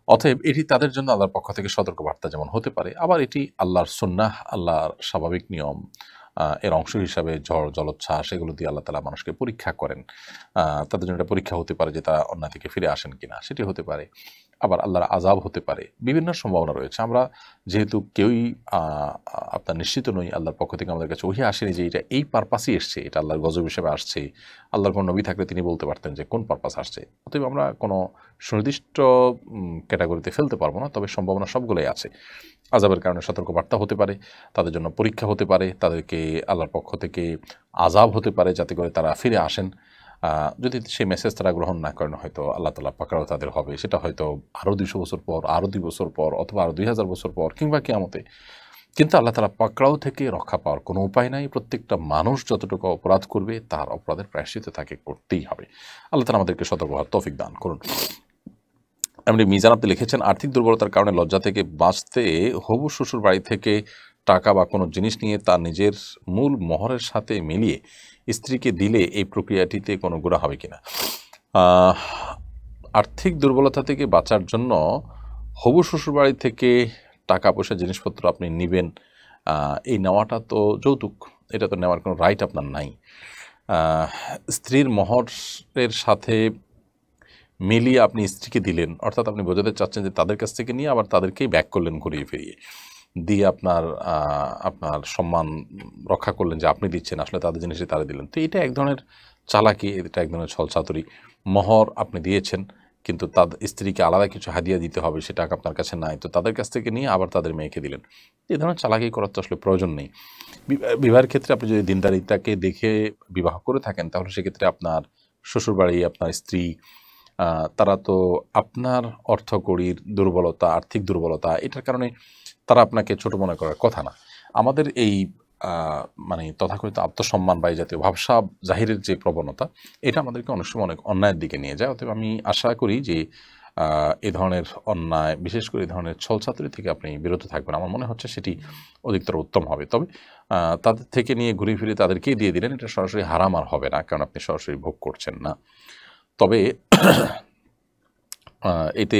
অতএব এটি তাদের জন্য আল্লাহর পক্ষ থেকে সতর্কবার্তা যেমন হতে পারে, আবার এটি আল্লাহর সুন্নাহ, আল্লাহর স্বাভাবিক নিয়ম, এর অংশ হিসাবে ঝড় জলোচ্ছ্বাস এগুলো দিয়ে আল্লাহ তাআলা মানুষকে পরীক্ষা করেন। তাদের জন্য একটা পরীক্ষা হতে পারে যে তারা অন্যায় থেকে ফিরে আসেন কিনা, সেটি হতে পারে। আবার আল্লাহর আযাব হতে পারে, বিভিন্ন সম্ভাবনা রয়েছে। আমরা যেহেতু কেউই আপনার নিশ্চিত নই, আল্লাহর পক্ষ থেকে আমাদের কাছে ওহী আসেনি যে এটা এই পারপাসই এসছে, এটা আল্লাহর গজব হিসেবে আসছে। আল্লাহর কোনো নবী থাকলে তিনি বলতে পারতেন যে কোন পারপাস আসছে। অতএব আমরা কোনো সুনির্দিষ্ট ক্যাটাগরিতে ফেলতে পারবো না, তবে সম্ভাবনা সবগুলোই আছে। আযাবের কারণে সতর্কবার্তা হতে পারে, তাদের জন্য পরীক্ষা হতে পারে, তাদেরকে আল্লাহর পক্ষ থেকে আযাব হতে পারে যাতে করে তারা ফিরে আসেন। যদি সেই মেসেজ তারা গ্রহণ না করেন, হয়তো আল্লাহ তাআলা পাকড়াও তাদের হবে, সেটা হয়তো আরও 200 বছর পর, আরও 2 বছর পর, অথবা আরও 2000 বছর পর, কিংবা কিয়ামতে। কিন্তু আল্লাহ তাআলা পাকড়াও থেকে রক্ষা পাওয়ার কোনো উপায় নাই। প্রত্যেকটা মানুষ যতটুকু অপরাধ করবে তার অপরাধের প্রায়শ্চিত্ত তাকে করতেই হবে। আল্লাহ তাআলা আমাদেরকে সতর্ক হওয়ার তৌফিক দান করুন। এমনি মিজান আপনি লিখেছেন, আর্থিক দুর্বলতার কারণে লজ্জা থেকে বাঁচতে হবু শ্বশুর বাড়ি থেকে টাকা বা কোনো জিনিস নিয়ে তার নিজের মূল মোহরের সাথে মিলিয়ে স্ত্রীকে দিলে এই প্রক্রিয়াটিতে কোনো গুনাহ হবে কিনা? আর্থিক দুর্বলতা থেকে বাঁচার জন্য হবু শ্বশুর বাড়ি থেকে টাকা পয়সা জিনিসপত্র আপনি নেবেন, এই নেওয়াটা তো যৌতুক, এটা তো নেওয়ার কোনো রাইট আপনার নাই। স্ত্রীর মোহরের সাথে মিলিয়ে আপনি স্ত্রীকে দিলেন, অর্থাৎ আপনি বোঝাতে চাচ্ছেন যে তাদের কাছ থেকে নিয়ে আবার তাদেরকেই ব্যাক করলেন ঘুরিয়ে ফিরিয়ে, দিয়ে আপনার সম্মান রক্ষা করলেন যে আপনি দিচ্ছেন, আসলে তাদের জিনিসই তারা দিলেন। তো এটা এক ধরনের চালাকি, এটা এক ধরনের ছলচাতুরি। মোহর আপনি দিয়েছেন, কিন্তু তাদের স্ত্রীকে আলাদা কিছু হাদিয়া দিতে হবে, সেটা আপনার কাছে নাই, তো তাদের কাছ থেকে নিয়ে আবার তাদের মেয়েকে দিলেন। এই ধরনের চালাকি করার তো আসলে প্রয়োজন নেই। বিবাহের ক্ষেত্রে আপনি যদি দিনদারিতাকে দেখে বিবাহ করে থাকেন, তাহলে সেক্ষেত্রে আপনার শ্বশুরবাড়ি, আপনার স্ত্রী, তারা তো আপনার অর্থকড়ির দুর্বলতা, আর্থিক দুর্বলতা, এটার কারণে তারা আপনাকে ছোট মনে করার কথা না। আমাদের এই মানে তথাকথিত আত্মসম্মান বা এই জাতীয় ভাবসাব জাহিরের যে প্রবণতা, এটা আমাদেরকে অনেক সময় অনেক অন্যায়ের দিকে নিয়ে যায়। অতএব আমি আশা করি যে এ ধরনের অন্যায়, বিশেষ করে এই ধরনের ছলচাতুরি থেকে আপনি বিরত থাকবেন। আমার মনে হচ্ছে সেটি অধিকতর উত্তম হবে। তবে তাদের থেকে নিয়ে ঘুরে ফিরে তাদেরকেই দিয়ে দিলেন, এটা সরাসরি হারাম আর হবে না, কারণ আপনি সরাসরি ভোগ করছেন না। তবে এতে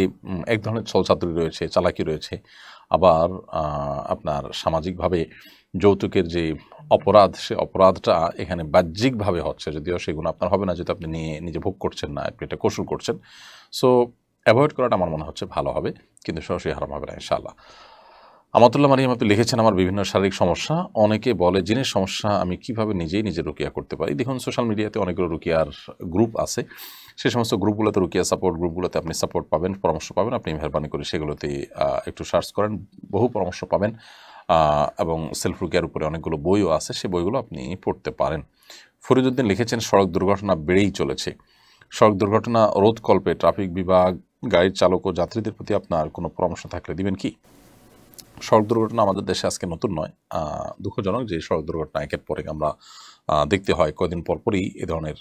এক ধরনের ছলচাতুরি রয়েছে, চালাকি রয়েছে। আবার আপনার সামাজিকভাবে যৌতুকের যে অপরাধ, সে অপরাধটা এখানে বাহ্যিকভাবে হচ্ছে, যদিও সেগুলো আপনার হবে না, যেহেতু আপনি নিজে ভোগ করছেন না, আপনি এটা কৌশল করছেন। সো অ্যাভয়েড করাটা আমার মনে হচ্ছে ভালো হবে, কিন্তু সরাসরি হারাম হবে না ইনশাআল্লাহ। আমাতুল্লাহ মারিয়াম আপনি লিখেছেন, আমার বিভিন্ন শারীরিক সমস্যা, অনেকে বলে জিনের সমস্যা, আমি কিভাবে নিজেই রুকিয়া করতে পারি? দেখুন, সোশ্যাল মিডিয়াতে অনেকগুলো রুকিয়ার গ্রুপ আছে, সে সমস্ত গ্রুপগুলোতে, রুকিয়া সাপোর্ট গ্রুপগুলোতে আপনি সাপোর্ট পাবেন, পরামর্শ পাবেন। আপনি মেহরবানি করে সেগুলোতে একটু সার্চ করেন, বহু পরামর্শ পাবেন, এবং সেলফ রুকিয়ার উপরে অনেকগুলো বইও আছে, সে বইগুলো আপনি পড়তে পারেন। ফরিদউদ্দিন লিখেছেন, সড়ক দুর্ঘটনা বেড়েই চলেছে, সড়ক দুর্ঘটনা রোধকল্পে ট্রাফিক বিভাগ, গাড়ির চালক ও যাত্রীদের প্রতি আপনার কোনো পরামর্শ থাকলে দিবেন কি? সড়ক দুর্ঘটনা আমাদের দেশে আজকে নতুন নয়, দুঃখজনক যে সড়ক দুর্ঘটনা একের পর এক আমরা দেখতে হয়, কয়েকদিন পরপরই এ ধরনের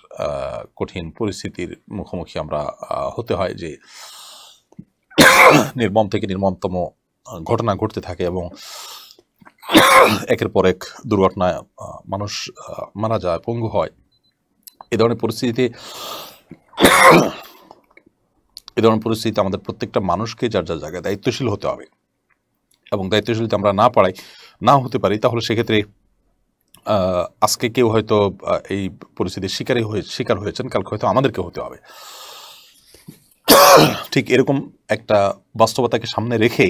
কঠিন পরিস্থিতির মুখোমুখি আমরা হতে হয়, যে নির্মম থেকে নির্মমতম ঘটনা ঘটতে থাকে এবং একের পর এক দুর্ঘটনায় মানুষ মারা যায়, পঙ্গু হয়। এ ধরনের পরিস্থিতিতে আমাদের প্রত্যেকটা মানুষকে যার যার জায়গায় দায়িত্বশীল হতে হবে, এবং দায়িত্বশীল যদি আমরা না হতে পারি, তাহলে সেক্ষেত্রে আজকে কেউ হয়তো এই পরিস্থিতির শিকার হয়েছেন, কালকে হয়তো আমাদেরকে হতে হবে। ঠিক এরকম একটা বাস্তবতাকে সামনে রেখে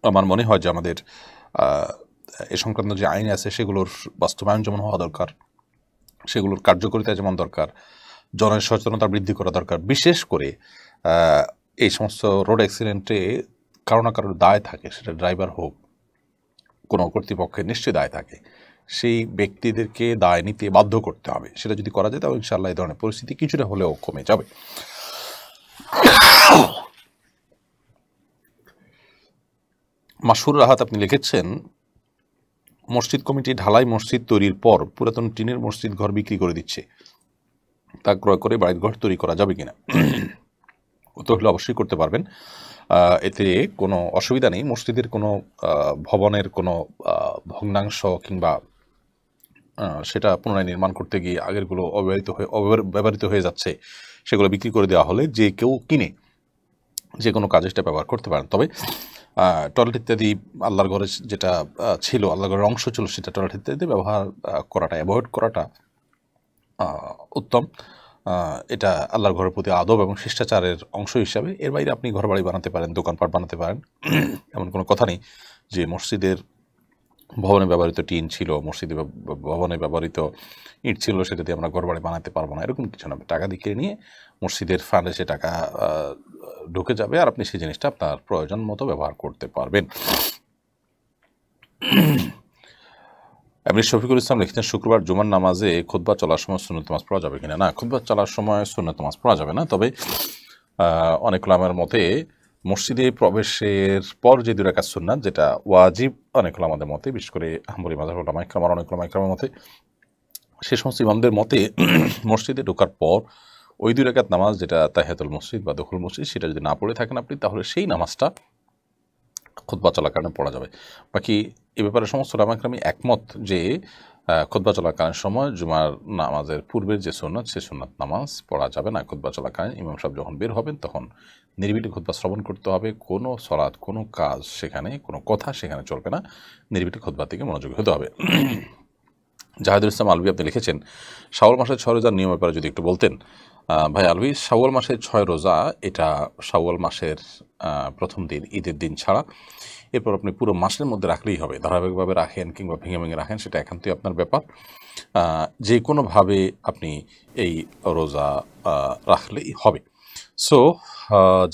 আমার মনে হয় যে আমাদের এ সংক্রান্ত যে আইন আছে সেগুলোর বাস্তবায়ন যেমন হওয়া দরকার, সেগুলোর কার্যকারিতা যেমন দরকার, জনসচেতনতা বৃদ্ধি করা দরকার। বিশেষ করে এই সমস্ত রোড অ্যাক্সিডেন্টে কারো না কারোর দায় থাকে, সেটা ড্রাইভার হোক, কোনো কর্তৃপক্ষের নিশ্চয়ই দায় থাকে, সেই ব্যক্তিদেরকে দায় নিতে বাধ্য করতে হবে। সেটা যদি করা যায়, তাহলে ইনশাআল্লাহ এই ধরনের পরিস্থিতি কিছুটা হলেও কমে যাবে। মাসুর রাহাত আপনি লিখেছেন, মসজিদ কমিটি ঢালাই মসজিদ তৈরির পর পুরাতন টিনের মসজিদ ঘর বিক্রি করে দিচ্ছে, তা ক্রয় করে বাড়ির ঘর তৈরি করা যাবে কিনা? তো হলে অবশ্যই করতে পারবেন, এতে কোনো অসুবিধা নেই। মসজিদের কোনো ভবনের কোনো ভগ্নাংশ কিংবা সেটা পুনরায় নির্মাণ করতে গিয়ে আগেরগুলো ব্যবহৃত হয়ে যাচ্ছে, সেগুলো বিক্রি করে দেওয়া হলে যে কেউ কিনে যে কোনো কাজে সেটা ব্যবহার করতে পারেন। তবে টয়লেট ইত্যাদি আল্লাহর ঘরে যেটা ছিল, আল্লাহর ঘরের অংশ ছিল, সেটা টয়লেট ইত্যাদি ব্যবহার করাটা, অ্যাভয়েড করাটা উত্তম। এটা আল্লাহর ঘরের প্রতি আদব এবং শিষ্টাচারের অংশ হিসাবে। এর বাইরে আপনি ঘরবাড়ি বানাতে পারেন, দোকানপাট বানাতে পারেন, এমন কোনো কথা নেই যে মসজিদের ভবনে ব্যবহৃত টিন ছিল, মসজিদে ভবনে ব্যবহৃত ইট ছিল, সেটা দিয়ে আমরা ঘরবাড়ি বানাতে পারবো না, এরকম কিছু না। টাকা দিয়ে কিনে নিয়ে মসজিদের ফান্ডে সে টাকা ঢুকে যাবে, আর আপনি সেই জিনিসটা আপনার প্রয়োজন মতো ব্যবহার করতে পারবেন। এমনি শফিকুল ইসলাম লিখছেন, শুক্রবার জুমার নামাজে খুতবা চলার সময় সুন্নত নামাজ পড়া যাবে কিনা? না, খুতবা চলার সময় সুন্নত নামাজ পড়া যাবে না। তবে অনেক উলামার মতে মসজিদে প্রবেশের পর যে 2 রাকাত সুন্নাত, যেটা ওয়াজিব অনেক উলামাদের মতে, বিশেষ করে হাম্বলী মাযহাব উলামা ইকরাম, অনেক উলামা ইকরামের মতে, সে সমস্ত ইমামদের মতে মসজিদে ঢোকার পর ওই 2 রাকাত নামাজ, যেটা তাহিয়াতুল মসজিদ বা দখুল মসজিদ, সেটা যদি না পড়ে থাকেন আপনি, তাহলে সেই নামাজটা খুতবা চলাকালীন পড়া যাবে। বাকি এ ব্যাপারে সমস্ত উলামা ইকরামই একমত যে খুতবা চলাকালীন সময় জুমার নামাজের পূর্বের যে সুন্নাত, সে সুন্নাত নামাজ পড়া যাবে না। খুতবা চলাকালীন ইমাম সাহেব যখন বের হবেন তখন নিরিবিলি খুতবা শ্রবণ করতে হবে। কোনো সলাৎ, কোনো কাজ সেখানে, কোনো কথা সেখানে চলবে না, নিরিবিলি খুতবার দিকে মনোযোগী হতে হবে। জাহিদুল ইসলাম আলভী আপনি লিখেছেন, শাওয়াল মাসের 6 রোজার নিয়মের ব্যাপারে যদি একটু বলতেন। ভাই আলভী, শাওয়াল মাসের 6 রোজা, এটা শাওয়াল মাসের প্রথম দিন, ঈদের দিন ছাড়া, এরপর আপনি পুরো মাসের মধ্যে রাখলেই হবে। ধারাবাহিকভাবে রাখেন কিংবা ভেঙে ভেঙে রাখেন, সেটা একান্তই আপনার ব্যাপার। যে কোনোভাবে আপনি এই রোজা রাখলেই হবে। সো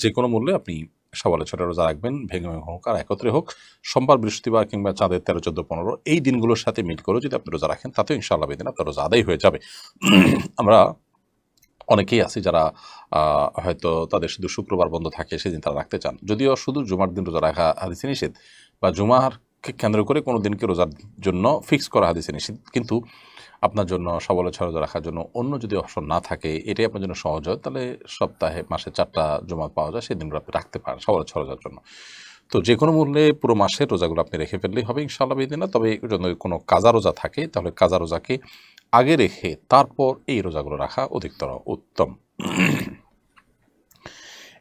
যে কোনো মূল্যে আপনি শাওয়ালের 6টা রোজা রাখবেন, ভেঙে ভেঙে হোক আর একত্রে হোক, সোমবার, বৃহস্পতিবার কিংবা চাঁদের 13, 14, 15 এই দিনগুলোর সাথে মিট করে যদি আপনি রোজা রাখেন, তাতেও ইনশাআল্লাহ বেদিন আপনার রোজা আদায় হয়ে যাবে। আমরা অনেকেই আছি যারা হয়তো তাদের শুধু শুক্রবার বন্ধ থাকে, সেদিন তারা রাখতে চান। যদিও শুধু জুমার দিন রোজা রাখা হাদিসে নিষেধ, বা জুমারকে কেন্দ্র করে কোনো দিনকে রোজার জন্য ফিক্স করা হাদিসে নিষেধ, কিন্তু আপনার জন্য শাওয়ালের 6 রোজা রাখার জন্য অন্য যদি অপশন না থাকে, এটাই আপনার জন্য সহজ হয়, তাহলে সপ্তাহে মাসে 4টা জুমা পাওয়া যায়, সেই দিনগুলো আপনি রাখতে পারেন শাওয়ালের 6 রোজার জন্য। তো যে কোনো মূল্যে পুরো মাসের রোজাগুলো আপনি রেখে ফেললেই হবে ইনশাআল্লাহ বেদিন। তবে যদি কোনো কাজা রোজা থাকে, তাহলে কাজা রোজাকে আগে রেখে তারপর এই রোজাগুলো রাখা অধিকতর উত্তম।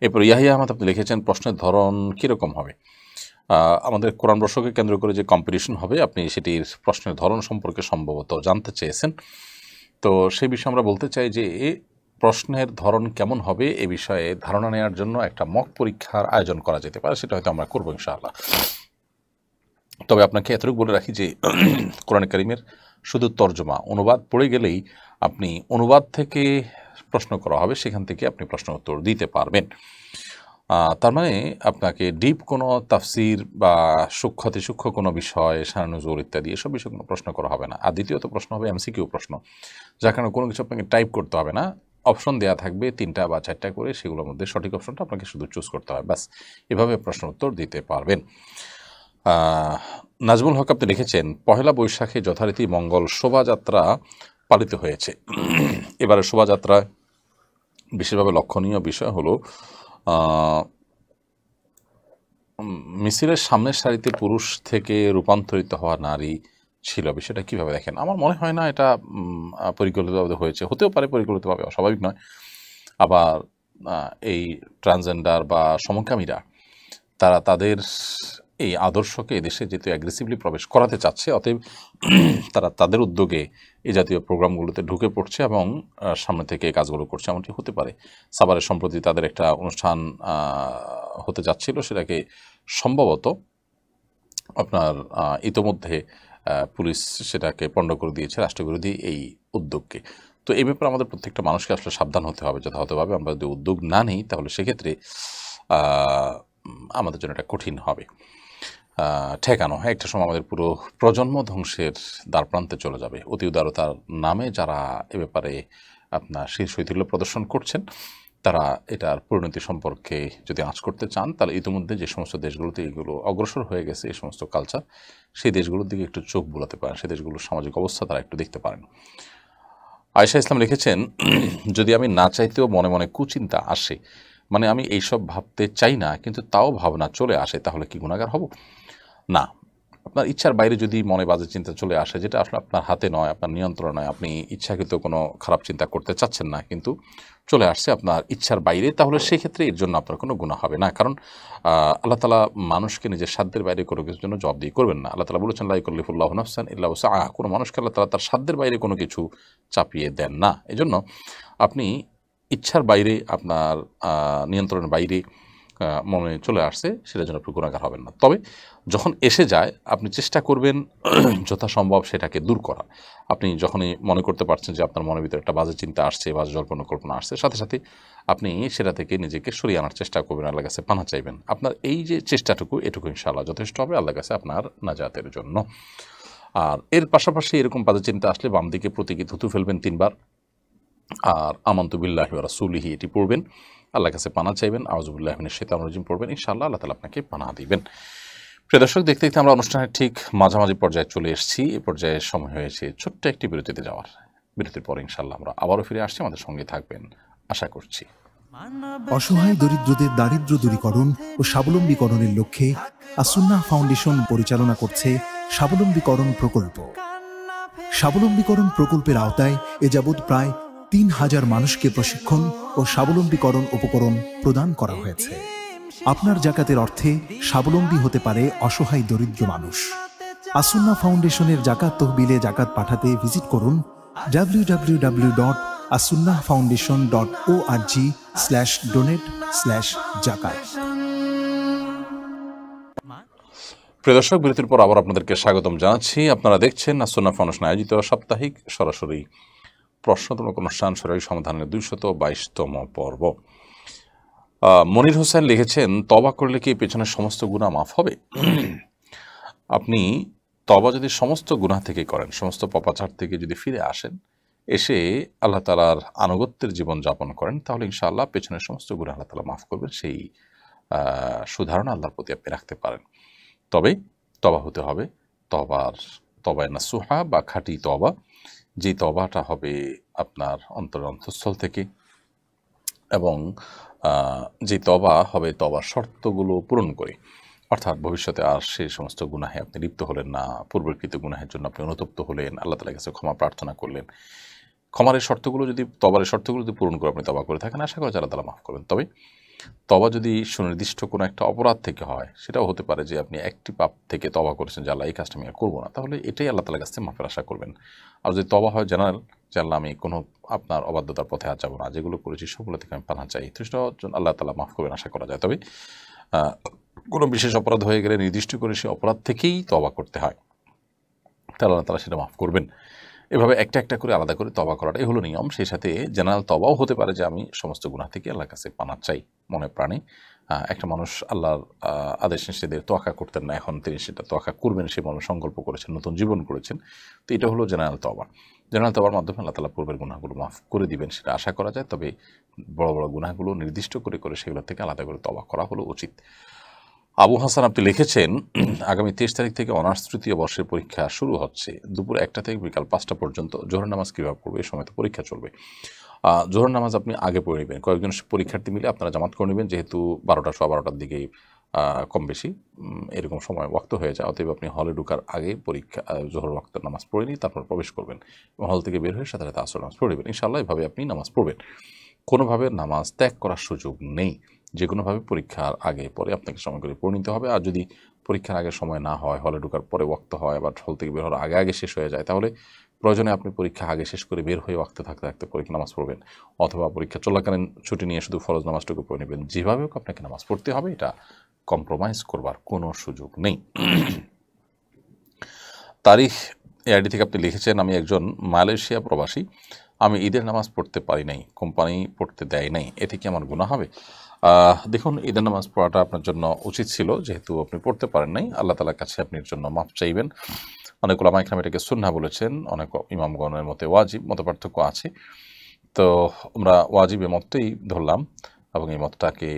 এরপর ইয়াহিয়া আহমদ আপনি লিখেছেন, প্রশ্নের ধরন কীরকম হবে? আমাদের কোরআন বর্ষকে কেন্দ্র করে যে কম্পিটিশন হবে, আপনি সেটির প্রশ্নের ধরন সম্পর্কে সম্ভবত জানতে চেয়েছেন। তো সেই বিষয়ে আমরা বলতে চাই যে প্রশ্নের ধরন কেমন হবে এ বিষয়ে ধারণা নেওয়ার জন্য একটা মক পরীক্ষার আয়োজন করা যেতে পারে, সেটা হয়তো আমরা করবো ইনশাআল্লাহ। তবে আপনাকে এতটুকু বলে রাখি যে কোরআন কারীমের শুধু তর্জমা, অনুবাদ পড়ে গেলেই আপনি অনুবাদ থেকে প্রশ্ন করা হবে, সেখান থেকে আপনি প্রশ্ন উত্তর দিতে পারবেন। তার মানে আপনাকে ডিপ কোনো তাফসির বা সূক্ষ্ম কোনো বিষয়, শান নুজুল ইত্যাদি এসব বিষয়ে কোনো প্রশ্ন করা হবে না। আর দ্বিতীয়ত প্রশ্ন হবে এমসিকিউ প্রশ্ন, যার কারণে কোনো কিছু আপনাকে টাইপ করতে হবে না, অপশন দেওয়া থাকবে 3টা বা 4টা করে, সেগুলোর মধ্যে সঠিক অপশনটা আপনাকে শুধু চুজ করতে হবে, ব্যাস। এভাবে প্রশ্ন উত্তর দিতে পারবেন। নাজমুল হক আপনি লিখেছেন, পহেলা বৈশাখে যথারীতি মঙ্গল শোভাযাত্রা পালিত হয়েছে। এবারে শোভাযাত্রা বিশেষভাবে লক্ষণীয় বিষয় হলো মিছিলের সামনের সারিতে পুরুষ থেকে রূপান্তরিত হওয়া নারী ছিল। বিষয়টা কীভাবে দেখেন? আমার মনে হয় না এটা পরিকল্পিতভাবে হয়েছে, হতেও পারে পরিকল্পিতভাবে, অস্বাভাবিক নয়। আবার এই ট্রান্সজেন্ডার বা সমকামীরা, তারা তাদের এই আদর্শকে এদেশে যেহেতু অ্যাগ্রেসিভলি প্রবেশ করাতে চাচ্ছে, অতএব তারা তাদের উদ্যোগে এই জাতীয় প্রোগ্রামগুলোতে ঢুকে পড়ছে এবং সামনে থেকে এই কাজগুলো করছে, এমনটি হতে পারে। সাভারের সম্প্রতি তাদের একটা অনুষ্ঠান হতে যাচ্ছিল, সেটাকে সম্ভবত আপনার ইতোমধ্যে পুলিশ সেটাকে পণ্ড করে দিয়েছে, রাষ্ট্রবিরোধী এই উদ্যোগকে। তো এই ব্যাপারে আমাদের প্রত্যেকটা মানুষকে আসলে সাবধান হতে হবে যথাযথভাবে। আমরা যদি উদ্যোগ না নিই, তাহলে সেক্ষেত্রে আমাদের জন্য এটা কঠিন হবে ঠেকানো। একটা সময় আমাদের পুরো প্রজন্ম ধ্বংসের দ্বারপ্রান্তে চলে যাবে। অতি উদারতার নামে যারা এ ব্যাপারে আপনার শৈথিল্য প্রদর্শন করছেন, তারা এটার পরিণতি সম্পর্কে যদি আঁচ করতে চান, তাহলে ইতিমধ্যে যে সমস্ত দেশগুলোতে এগুলো অগ্রসর হয়ে গেছে, এই সমস্ত কালচার, সেই দেশগুলোর দিকে একটু চোখ বুলাতে পারেন, সেই দেশগুলোর সামাজিক অবস্থা তারা একটু দেখতে পারেন। আয়েশা ইসলাম লিখেছেন, যদি আমি না চাইতেও মনে মনে কুচিন্তা আসে, মানে আমি এইসব ভাবতে চাই না কিন্তু তাও ভাবনা চলে আসে, তাহলে কি গুনাহগার হব? না, আপনার ইচ্ছার বাইরে যদি মনে বাজে চিন্তা চলে আসে, যেটা আসলে আপনার হাতে নয়, আপনার নিয়ন্ত্রণ নয়, আপনি ইচ্ছাকৃত কোনো খারাপ চিন্তা করতে চাচ্ছেন না, কিন্তু চলে আসছে আপনার ইচ্ছার বাইরে, তাহলে সেক্ষেত্রে এর জন্য আপনার কোনো গুনাহ হবে না। কারণ আল্লাহ তাআলা মানুষকে নিজের সাধ্যের বাইরে কোনো কিছুর জন্য জবাবদিহি করবেন না। আল্লাহ তাআলা বলেছেন, লা ইউকাল্লিফুল্লাহু নাফসান ইল্লা উসআহা। কোনো মানুষকে আল্লাহ তাআলা তার সাধ্যের বাইরে কোনো কিছু চাপিয়ে দেন না। এজন্য আপনি ইচ্ছার বাইরে, আপনার নিয়ন্ত্রণের বাইরে মনে চলে আসছে, সেটার জন্য আপনি গুনাহগার হবেন না। তবে যখন এসে যায়, আপনি চেষ্টা করবেন যথাসম্ভব সেটাকে দূর করার। আপনি যখনই মনে করতে পারছেন যে আপনার মনের ভিতরে একটা বাজে চিন্তা আসছে, বাজে জল্পনা কল্পনা আসছে, সাথে সাথে আপনি সেটা থেকে নিজেকে সরিয়ে আনার চেষ্টা করবেন, আল্লাহর কাছে পানাহ চাইবেন। আপনার এই যে চেষ্টাটুকু, এটুকু ইনশাআল্লাহ যথেষ্ট হবে আল্লাহর কাছে আপনার নাজাতের জন্য। আর এর পাশাপাশি এরকম বাজে চিন্তা আসলে বাম দিকে প্রতীকী থুতু ফেলবেন 3 বার, আর আমানতু বিল্লাহি ওয়া রাসূলিহি এটি পড়বেন, আল্লাহর কাছে পানাহ চাইবেন, আউযু বিল্লাহি মিনাশ শাইতানির রাজিম পড়বেন, ইনশাআল্লাহ আল্লাহ তাআলা আপনাকে পানাহ দিবেন। প্রিয় দর্শক, দেখতে দেখতে আমরা অনুষ্ঠানের ঠিক মাঝামাঝি পর্যায়ে চলে এসেছি। এই পর্যায়ে সময় হয়েছে ছোট্ট একটি বিরতিতে যাওয়ার। বিরতির পরে ইনশাআল্লাহ আমরা আবারও ফিরে আসছি, আমাদের সঙ্গে থাকবেন আশা করছি। অসহায় দরিদ্রদের দারিদ্র্য দূরীকরণ ও স্বাবলম্বীকরণের লক্ষ্যে আসুন্নাহ ফাউন্ডেশন পরিচালনা করছে স্বাবলম্বীকরণ প্রকল্প। স্বাবলম্বীকরণ প্রকল্পের আওতায় এ যাবৎ প্রায় 3000 মানুষকে প্রশিক্ষণ ও স্বাবলম্বীকরণ উপকরণ প্রদান করা হয়েছে। আপনার জাকাতের অর্থে স্বাবলম্বী হতে পারে অসহায় দরিদ্র মানুষ। আসুন্নাহ ফাউন্ডেশনের জাকাত তহবিলে জাকাত পাঠাতে ভিজিট করুন www.asunnahfoundation.org/donate/zakat। প্রিয় দর্শক, বিরতির পর আবার আপনাদেরকে স্বাগতম জানাচ্ছি। আপনারা দেখছেন আসুন্নাহ ফাউন্ডেশন আয়োজিত সাপ্তাহিক সরাসরি প্রশ্নোত্তর অনুষ্ঠান সরাসরি সমাধানের 222তম পর্ব। মনির হোসেন লিখেছেন, তওবা করলে কি পেছনের সমস্ত গুনাহ মাফ হবে? আপনি তওবা যদি সমস্ত গুনাহ থেকে করেন, সমস্ত পাপাচার থেকে যদি ফিরে আসেন, এসে আল্লাহ তাআলার আনুগত্যের জীবন যাপন করেন, তাহলে ইনশাআল্লাহ পেছনের সমস্ত গুনাহ আল্লাহ তাআলা মাফ করবেন। সেই সুধারণা আল্লাহর প্রতি আপনি রাখতে পারেন। তবে তওবা হতে হবে তওবায়ে নাসুহা বা খাঁটি তওবা, যে তওবাটা হবে আপনার অন্তরের অন্তঃস্থল থেকে, এবং যে তওবা হবে তওবার শর্তগুলো পূরণ করে। অর্থাৎ ভবিষ্যতে আর সেই সমস্ত গুনাহে আপনি লিপ্ত হলেন না, পূর্বকৃত গুনাহের জন্য আপনি অনুতপ্ত হলেন, আল্লাহ তাআলার কাছে ক্ষমা প্রার্থনা করলেন। তওবার শর্তগুলো যদি পূরণ করে আপনি তওবা করে থাকেন, আশা করা যায় আল্লাহ তাআলা মাফ করবেন। তবে তওবা যদি সুনির্দিষ্ট কোনো একটা অপরাধ থেকে হয়, সেটাও হতে পারে যে আপনি একটি পাপ থেকে তওবা করেছেন যে আল্লাহ এই কাজটা আমি আর করবো না, তাহলে এটাই আল্লাহ তাআলার কাছে মাফের আশা করবেন। আর যদি তওবা হয় জেনারেল, যে আল্লাহ আমি কোনো আপনার অবাধ্যতার পথে আর যাবো না, যেগুলো করেছি সবগুলো থেকে আমি পানাহ চাই, তো আল্লাহ তাআলা মাফ করবেন আশা করা যায়। তবে কোনো বিশেষ অপরাধ হয়ে গেলে নির্দিষ্ট করে সেই অপরাধ থেকেই তওবা করতে হয়, তাহলে আল্লাহ তাআলা সেটা মাফ করবেন। এভাবে একটা একটা করে আলাদা করে তওবা করাটাই হলো নিয়ম। সেই সাথে জেনারেল তওবাও হতে পারে যে আমি সমস্ত গুনাহ থেকে আল্লাহর কাছে পানাহ চাই মনে প্রাণে। একটা মানুষ আল্লাহর আদেশ নিষেধের তোয়াক্কা করতেন না, এখন তিনি সেটা তোয়াক্কা করবেন, সে মনে সংকল্প করেছেন, নতুন জীবন করেছেন। তো এটা হলো জেনারেল তওবা। জেনারেল তওবার মাধ্যমে আল্লাহ তাআলা পূর্বের গুনাহগুলো মাফ করে দিবেন, সেটা আশা করা যায়। তবে বড় বড় গুনাহগুলো নির্দিষ্ট করে করে সেগুলো থেকে আলাদা করে তওবা করা হলো উচিত। আবু হাসান আপনি লিখেছেন, আগামী 23 তারিখ থেকে অনার্স তৃতীয় বর্ষের পরীক্ষা শুরু হচ্ছে। দুপুর 1টা থেকে বিকাল 5টা পর্যন্ত জোহর নামাজ কীভাবে পড়বে? এই সময় তো পরীক্ষা চলবে। জোহর নামাজ আপনি আগে পড়ে নেবেন, কয়েকজন পরীক্ষার্থী মিলে আপনারা জামাত করে নেবেন, যেহেতু 12টা 12টার দিকে কম বেশি এরকম সময় ওয়াক্ত হয়ে যায়। অতএব আপনি হলে ঢোকার আগে পরীক্ষা জোহর ওয়াক্ত নামাজ পড়ে নিয়ে তারপর প্রবেশ করবেন, এবং হল থেকে বের হয়ে সাথে সাথে আসর নামাজ পড়ে নেবেন। ইনশাআল্লাহ এভাবে আপনি নামাজ পড়বেন। কোনোভাবে নামাজ ত্যাগ করার সুযোগ নেই। যে কোনোভাবে পরীক্ষার আগে পরে আপনাকে সময় করে পড়ে নিতে হবে। আর যদি পরীক্ষার আগে সময় না হয়, হলে ঢোকার পরে ওয়াক্ত হয়, আবার হল থেকে বের হওয়ার আগে আগে শেষ হয়ে যায়, তাহলে প্রয়োজনে আপনি পরীক্ষা আগে শেষ করে বের হয়ে ওয়াক্তে থাকতে থাকতে পরীক্ষা নামাজ পড়বেন, অথবা পরীক্ষা চলাকালীন ছুটি নিয়ে শুধু ফরজ নামাজটুকু পড়ে নেবেন। যেভাবে হোক আপনাকে নামাজ পড়তে হবে, এটা কম্প্রোমাইজ করবার কোনো সুযোগ নেই। তারিখ এআইডি থেকে আপনি লিখেছেন, আমি একজন মালয়েশিয়া প্রবাসী, আমি ঈদের নামাজ পড়তে পারি নাই, কোম্পানি পড়তে দেয় নাই, এতে কি আমার গুনাহ হবে? দেখুন, ঈদের নামাজ পড়াটা আপনার জন্য উচিত ছিল, যেহেতু আপনি পড়তে পারেন নাই। আল্লাহ তাআলার কাছে আপনি এর জন্য মাফ চাইবেন। অনেক উলামা ইকরাম এটাকে সুন্নাহ বলেছেন, অনেক ইমামগণের মতে ওয়াজিব, মত পার্থক্য আছে। তো আমরা ওয়াজিবের মতই ধরলাম, এবং এই মতটাকে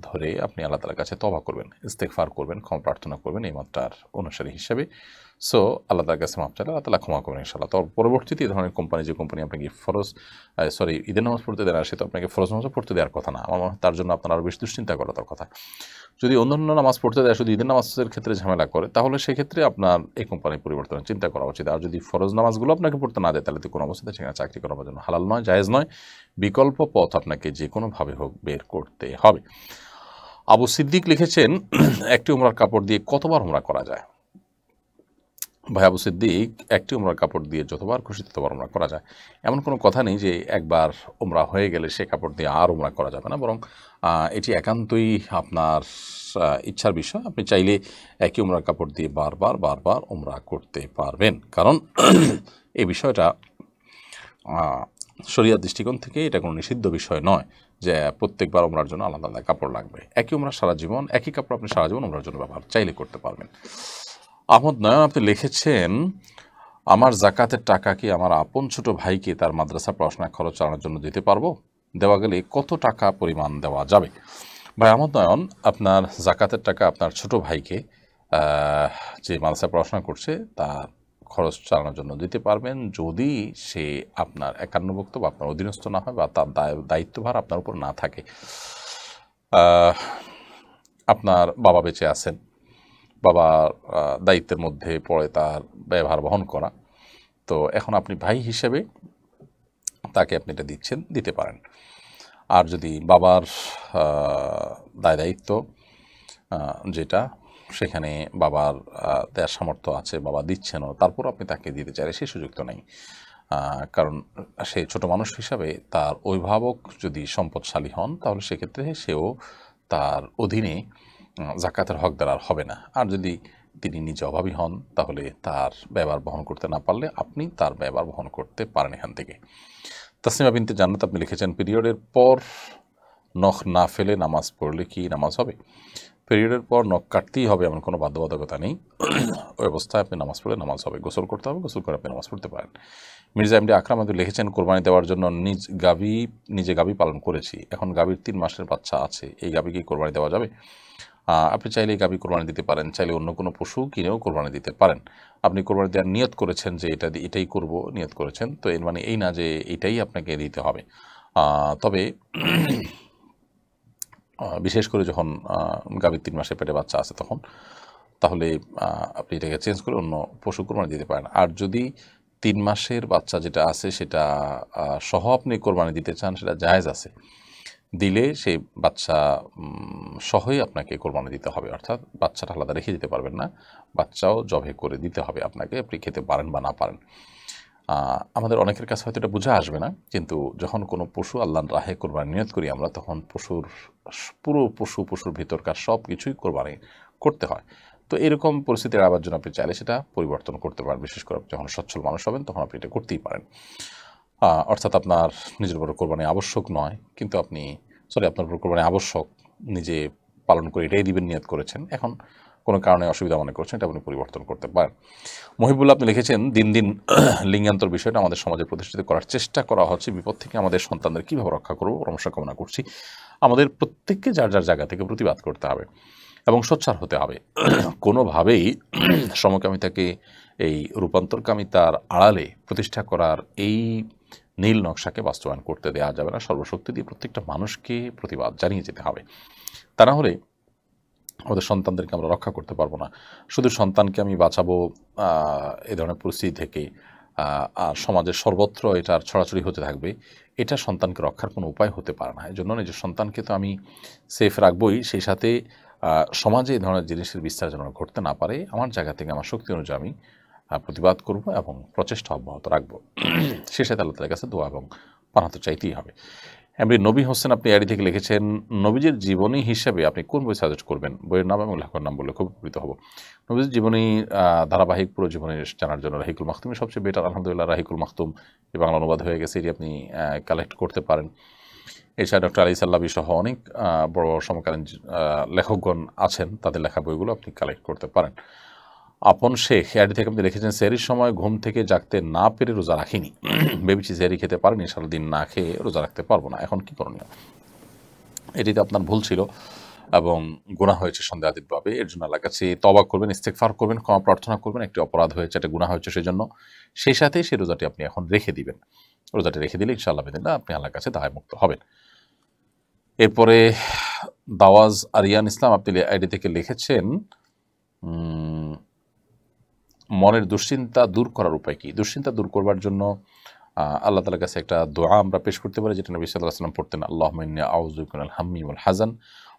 ধরে আপনি আল্লাহ তাআলার কাছে তওবা করবেন, ইস্তেগফার করবেন, ক্ষমা প্রার্থনা করবেন এই মতটার অনুসারী হিসেবে। সো আল্লাহ তার কাছে মাপ চাইলে আল্লাহ তাআলা ক্ষমা করবেন ইনশাআল্লাহ। তো পরবর্তীতে এই ধরনের কোম্পানি, যে কোম্পানি আপনাকে ঈদের নামাজ পড়তে দেয় না, সে তো আপনাকে ফরজ নামাজ পড়তে দেওয়ার কথা না। আমার মনে হয় তার জন্য আপনার আরও বেশি দুশ্চিন্তা করা তার কথা। যদি অন্যান্য নামাজ পড়তে দেয়, শুধু ঈদের নামাজের ক্ষেত্রে ঝামেলা করে, তাহলে সেক্ষেত্রে আপনার এই কোম্পানি পরিবর্তনের চিন্তা করা উচিত। আর যদি ফরজ নামাজগুলো আপনাকে পড়তে না দেয়, তাহলে তো কোনো অবস্থাতে সেখানে চাকরি করার জন্য হালাল নয়, জায়েজ নয়। বিকল্প পথ আপনাকে যে কোনোভাবে হোক বের করতে হবে। আবু সিদ্দিক লিখেছেন, একটি উমরার কাপড় দিয়ে কতবার উমরা করা যায়? ভাই আবু সিদ্দিক, একটি উমরার কাপড় দিয়ে যতবার খুশি ততবার উমরা করা যায়। এমন কোনো কথা নেই যে একবার উমরা হয়ে গেলে সে কাপড় দিয়ে আর উমরা করা যাবে না, বরং এটি একান্তই আপনার ইচ্ছার বিষয়। আপনি চাইলে একই উমরার কাপড় দিয়ে বারবার বারবার উমরা করতে পারবেন, কারণ এই বিষয়টা শরিয়ার দৃষ্টিকোণ থেকে এটা কোনো নিষিদ্ধ বিষয় নয় যে প্রত্যেকবার উমরার জন্য আলাদা আলাদা কাপড় লাগবে। একই উমরা সারা জীবন, একই কাপড় আপনি সারা জীবন উমরার জন্য ব্যবহার চাইলে করতে পারবেন। আহমদ নয়ন, আপনি লিখেছেন, আমার জাকাতের টাকা কি আমার আপন ছোট ভাইকে তার মাদ্রাসা পড়াশোনা খরচ চালানোর জন্য দিতে পারবো? দেওয়া গেলে কত টাকা পরিমাণ দেওয়া যাবে? ভাই আহমদ নয়ন, আপনার জাকাতের টাকা আপনার ছোট ভাইকে যে মাদ্রাসা পড়াশোনা করছে তার খরচ চালানোর জন্য দিতে পারবেন, যদি সে আপনার একান্নভুক্ত বা আপনার অধীনস্থ না হয় বা তার দায়িত্বভার আপনার উপর না থাকে। আপনার বাবা বেঁচে আছেন, বাবার দায়িত্বের মধ্যে পড়ে তার ব্যয়ভার বহন করা, তো এখন আপনি ভাই হিসেবে তাকে আপনি এটা দিচ্ছেন, দিতে পারেন। আর যদি বাবার দায়িত্ব যেটা, সেখানে বাবার দেওয়ার সামর্থ্য আছে, বাবা দিচ্ছেনও, তারপর আপনি তাকে দিতে চাইলে সে সুযোগ তো নেই। কারণ সে ছোট মানুষ হিসাবে তার অভিভাবক যদি সম্পদশালী হন, তাহলে সেক্ষেত্রে সেও তার অধীনে জাকাতের হকদার আর হবে না। আর যদি তিনি নিজে অভাবী হন, তাহলে তার ব্যয়ভার বহন করতে না পারলে আপনি তার ব্যয়ভার বহন করতে পারেন এখান থেকে। তাসনিমা বিনতে জান্নাত, আপনি লিখেছেন, পিরিয়ডের পর নখ না ফেলে নামাজ পড়লে কি নামাজ হবে? পিরিয়ডের পর নখ কাটতেই হবে এমন কোনো বাধ্যবাধকতা নেই। ওই অবস্থায় আপনি নামাজ পড়লে নামাজ হবে, গোসল করতে হবে, গোসল করে আপনি নামাজ পড়তে পারেন। মির্জা এমডি আকরাম লিখেছেন, কোরবানি দেওয়ার জন্য নিজে গাভী পালন করেছি, এখন গাভীর 3 মাসের বাচ্চা আছে, এই গাভী কি কোরবানি দেওয়া যাবে? আপনি চাইলে এই গাভী কোরবানি দিতে পারেন, চাইলে অন্য কোনো পশু কিনেও কোরবানি দিতে পারেন। আপনি কোরবানি দেওয়ার নিয়ত করেছেন যে এটাই করব, নিয়ত করেছেন, তো এর মানে এই না যে এটাই আপনাকে দিতে হবে। তবে বিশেষ করে যখন গাভীর 3 মাসের পেটে বাচ্চা আছে তখন, তাহলে আপনি এটাকে চেঞ্জ করে অন্য পশু কোরবানি দিতে পারেন। আর যদি 3 মাসের বাচ্চা যেটা আছে সেটা সহ আপনি কোরবানি দিতে চান, সেটা জায়েজ আছে, দিলে সেই বাচ্চা সহই আপনাকে কোরবানি দিতে হবে, অর্থাৎ বাচ্চাটা আলাদা রেখে দিতে পারবেন না, বাচ্চাও জবে করে দিতে হবে আপনাকে, আপনি খেতে পারেন বা না পারেন। আমাদের অনেকের কাছে হয়তো এটা বোঝা আসবে না, কিন্তু যখন কোনো পশু আল্লাহর রাহে কোরবানি নিয়ত করি আমরা, তখন পশুর ভিতরকার সব কিছুই কোরবানি করতে হয়। তো এরকম পরিস্থিতি এড়াবার জন্য আপনি চাইলে সেটা পরিবর্তন করতে পারেন, বিশেষ করে যখন সচ্ছল মানুষ হবেন তখন আপনি এটা করতেই পারেন। অর্থাৎ আপনার নিজের উপর কোরবানি আবশ্যক নয়, কিন্তু আপনার উপর কোরবানি আবশ্যক, নিজে পালন করে এটাই দিবেন নিয়ত করেছেন, এখন কোনো কারণে অসুবিধা মনে করছেন, এটা আপনি পরিবর্তন করতে পারেন। মহিবুল্লাহ, আপনি লিখেছেন, দিন দিন লিঙ্গান্তর বিষয়টা আমাদের সমাজে প্রতিষ্ঠিত করার চেষ্টা করা হচ্ছে, বিপদ থেকে আমাদের সন্তানদের কীভাবে রক্ষা করবো পরামর্শ কামনা করছি। আমাদের প্রত্যেককে যার যার জায়গা থেকে প্রতিবাদ করতে হবে এবং সোচ্চার হতে হবে। কোনোভাবেই সমকামিতাকে এই রূপান্তরকামিতার আড়ালে প্রতিষ্ঠা করার এই নীল নকশাকে বাস্তবায়ন করতে দেওয়া যাবে না। সর্বশক্তি দিয়ে প্রত্যেকটা মানুষকে প্রতিবাদ জানিয়ে যেতে হবে, তা না হলে আমাদের সন্তানদেরকে আমরা রক্ষা করতে পারবো না। শুধু সন্তানকে আমি বাঁচাবো এ ধরনের পরিস্থিতি থেকে, আর সমাজের সর্বত্র এটার ছড়াছড়ি হতে থাকবে, এটা সন্তানকে রক্ষার কোনো উপায় হতে পারে না। এই জন্য নিজের সন্তানকে তো আমি সেফ রাখবই, সেই সাথে সমাজে এই ধরনের জিনিসের বিস্তার যেন ঘটতে না পারে, আমার জায়গা থেকে আমার শক্তি অনুযায়ী আমি প্রতিবাদ করব এবং প্রচেষ্টা অব্যাহত রাখবো। সে সাথে আল্লাহ তাআলার কাছে দোয়া এবং পানাহ তো চাইতেই হবে। এমনি নবী হোসেন, আপনি আইডি থেকে লিখেছেন, নবীজির জীবনী হিসেবে আপনি কোন বই সাজেস্ট করবেন? বইয়ের নাম এবং লেখকের নাম বললে খুব উপকৃত হব। নবীজির জীবনী ধারাবাহিক পুরো জীবনী জানার জন্য রাহিকুল মাখতুমই সবচেয়ে বেটার। আলহামদুলিল্লাহ, রাহিকুল মাখতুম এই বাংলা অনুবাদ হয়ে গেছে, এটি আপনি কালেক্ট করতে পারেন। এছাড়া ডক্টর আলী সাল্লাবি সহ অনেক বড় সমকালীন লেখকগণ আছেন, তাদের লেখা বইগুলো আপনি কালেক্ট করতে পারেন। আপন শেখ আইডি থেকে আপনি লিখেছেন, সেহরির সময় ঘুম থেকে জাগতে না পেরে রোজা রাখিনি, ভেবেছি সেহরি খেতে পারিনি, সারাদিন না খেয়ে রোজা রাখতে পারবো না, এখন কী করণীয়? এটিতে আপনার ভুল ছিল, এবং গুনাহ হয়েছে সন্দেহাতীতভাবে, এর জন্য আল্লাহর কাছে তওবা করবেন, ইস্তেগফার করবেন, ক্ষমা প্রার্থনা করবেন। একটি অপরাধ হয়েছে, একটা গুনাহ হয়েছে, সেজন্য সেই সাথেই সেই রোজাটি আপনি এখন রেখে দিবেন। রোজাটি রেখে দিলে ইনশাআল্লাহ বিদিনিল্লাহ আপনি আল্লাহর কাছে দায়মুক্ত হবেন। এরপরে দাওয়াজ আরিয়ান ইসলাম আপনি আইডি থেকে লিখেছেন, মনের দুশ্চিন্তা দূর করার উপায় কি? দুশ্চিন্তা দূর করবার জন্য আল্লাহ তাআলার কাছে একটা দোয়া আমরা পেশ করতে পারি, যেটা নবী সাল্লাল্লাহু আলাইহি ওয়াসাল্লাম পড়তেন, আল্লাহুম্মা ইন্নী আউযু বিকা মিনাল হাম্মি ওয়াল হাযান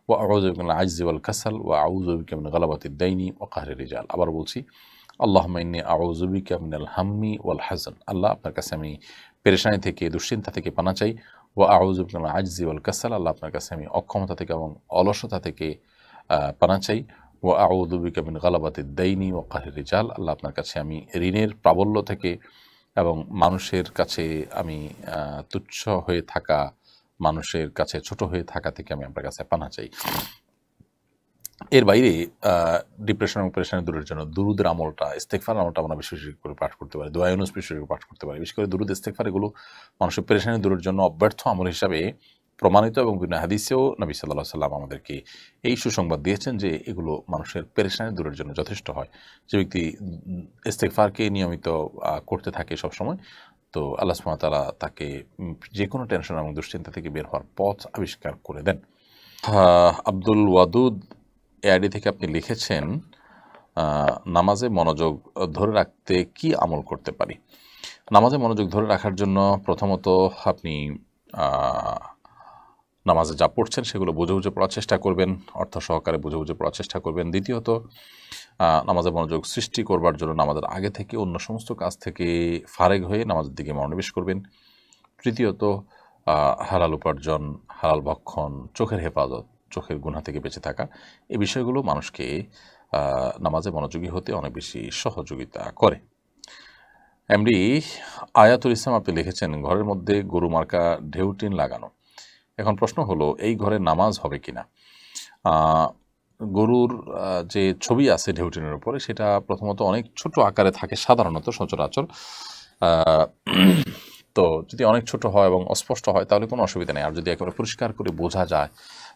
ওয়া আউযু বিকা মিনাল আজজি ওয়াল কাসাল ওয়া আউযু বিকা মিন গালাবাতিদ দাইনি ওয়া কাহরির রিজাল। আবার বলছি, আল্লাহুম্মা ইন্নী আউযু বিকা মিনাল হাম্মি ওয়াল হাযান, আল্লাহ আপনার কাছে আমি পেরেশানি থেকে, দুশ্চিন্তা থেকে পানা চাই। ওয়া আউযু বিকা মিনাল আজজি ওয়াল কাসাল, আল্লাহ আপনার কাছে আমি অক্ষমতা থেকে এবং অলসতা থেকে পানা চাই। ওয়া আউযু বিকা মিন গালাবাতিদ দাইনি ওয়া কাহরির রিজাল, আল্লাহ আপনার কাছে আমি ঋণের প্রাবল্য থেকে এবং মানুষের কাছে আমি তুচ্ছ হয়ে থাকা, মানুষের কাছে ছোট হয়ে থাকা থেকে আমি আপনার কাছে পানা চাই। এর বাইরে ডিপ্রেশন এবং পেরেশানি দূরের জন্য দুরুদের আমলটা, ইস্তেগফার আমলটা আমরা বেশি বেশি করে পাঠ করতে পারি, দোয়া ইউনুস বেশি বেশি পাঠ করতে পারি। বিশেষ করে দুরুদ, ইস্তেগফার এগুলো মানুষের পেরেশানি দূরের জন্য অব্যর্থ আমল হিসাবে প্রমাণিত, এবং বিভিন্ন হাদিসেও নবী সাল্লাল্লাহু আলাইহি ওয়াসাল্লাম আমাদেরকে এই সুসংবাদ দিয়েছেন যে এগুলো মানুষের পেরেশানি দূরের জন্য যথেষ্ট হয়। যে ব্যক্তি ইস্তেগফারকে নিয়মিত করতে থাকে সবসময়, তো আল্লাহ সুবহানাহু ওয়া তাআলা তাকে যে কোনো টেনশন এবং দুশ্চিন্তা থেকে বের হওয়ার পথ আবিষ্কার করে দেন। আব্দুল ওয়াদুদ এআইডি থেকে আপনি লিখেছেন, নামাজে মনোযোগ ধরে রাখতে কি আমল করতে পারি? নামাজে মনোযোগ ধরে রাখার জন্য প্রথমত আপনি নামাজে যা পড়ছেন সেগুলো বুঝে বুঝে পড়ার চেষ্টা করবেন, অর্থ সহকারে বুঝে বুঝে পড়ার চেষ্টা করবেন। দ্বিতীয়ত নামাজে মনোযোগ সৃষ্টি করবার জন্য নামাজের আগে থেকে অন্য সমস্ত কাজ থেকে ফারেগ হয়ে নামাজের দিকে মনোনিবেশ করবেন। তৃতীয়ত হালাল উপার্জন, হালাল ভক্ষণ, চোখের হেফাজত, চোখের গুনাহ থেকে বেঁচে থাকা, এই বিষয়গুলো মানুষকে নামাজে মনোযোগী হতে অনেক বেশি সহযোগিতা করে। এমডি আয়াতুল ইসলাম আপনি লিখেছেন, ঘরের মধ্যে গরু মার্কা ঢেউটিন লাগানো। এখন প্রশ্ন হলো, এই ঘরে নামাজ হবে কিনা? গরুর যে ছবি আছে ঢেউটিনের উপরে, সেটা প্রথমত অনেক ছোট আকারে থাকে সাধারণত, সচরাচর। তো যদি অনেক ছোট হয় এবং অস্পষ্ট হয় তাহলে কোনো অসুবিধা নেই। আর যদি একেবারে পরিষ্কার করে বোঝা যায়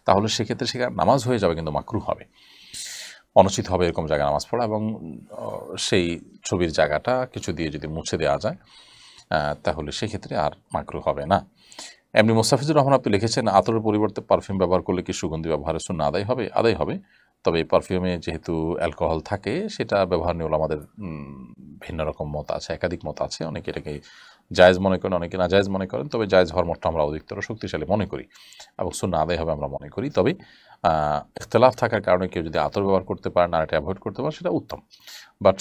তাহলে সেক্ষেত্রে সেখানে নামাজ হয়ে যাবে, কিন্তু মাকরুহ হবে, অনুচিত হবে এরকম জায়গায় নামাজ পড়া। এবং সেই ছবির জায়গাটা কিছু দিয়ে যদি মুছে দেওয়া যায় তাহলে সেক্ষেত্রে আর মাকরুহ হবে না। এমনি মোস্তাফিজুর রহমান আপনি লিখেছেন, আতরের পরিবর্তে পারফিউম ব্যবহার করলে কি সুগন্ধি ব্যবহারের সুন্নাহ আদায় হবে? আদায় হবে, তবে পারফিউমে যেহেতু অ্যালকোহল থাকে সেটা ব্যবহার নিয়ে আমাদের ভিন্ন রকম মত আছে, একাধিক মত আছে। অনেকে এটাকে জায়েজ মনে করেন, অনেকে না জায়েজ মনে করেন, তবে জায়েজ হওয়ার মতটা আমরা অধিকতর শক্তিশালী মনে করি এবং সুন্নাহ আদায় হবে আমরা মনে করি। তবে ইখতিলাফ থাকার কারণে কেউ যদি আতর ব্যবহার করতে পারেন আর এটা অ্যাভয়েড করতে পারেন সেটা উত্তম, বাট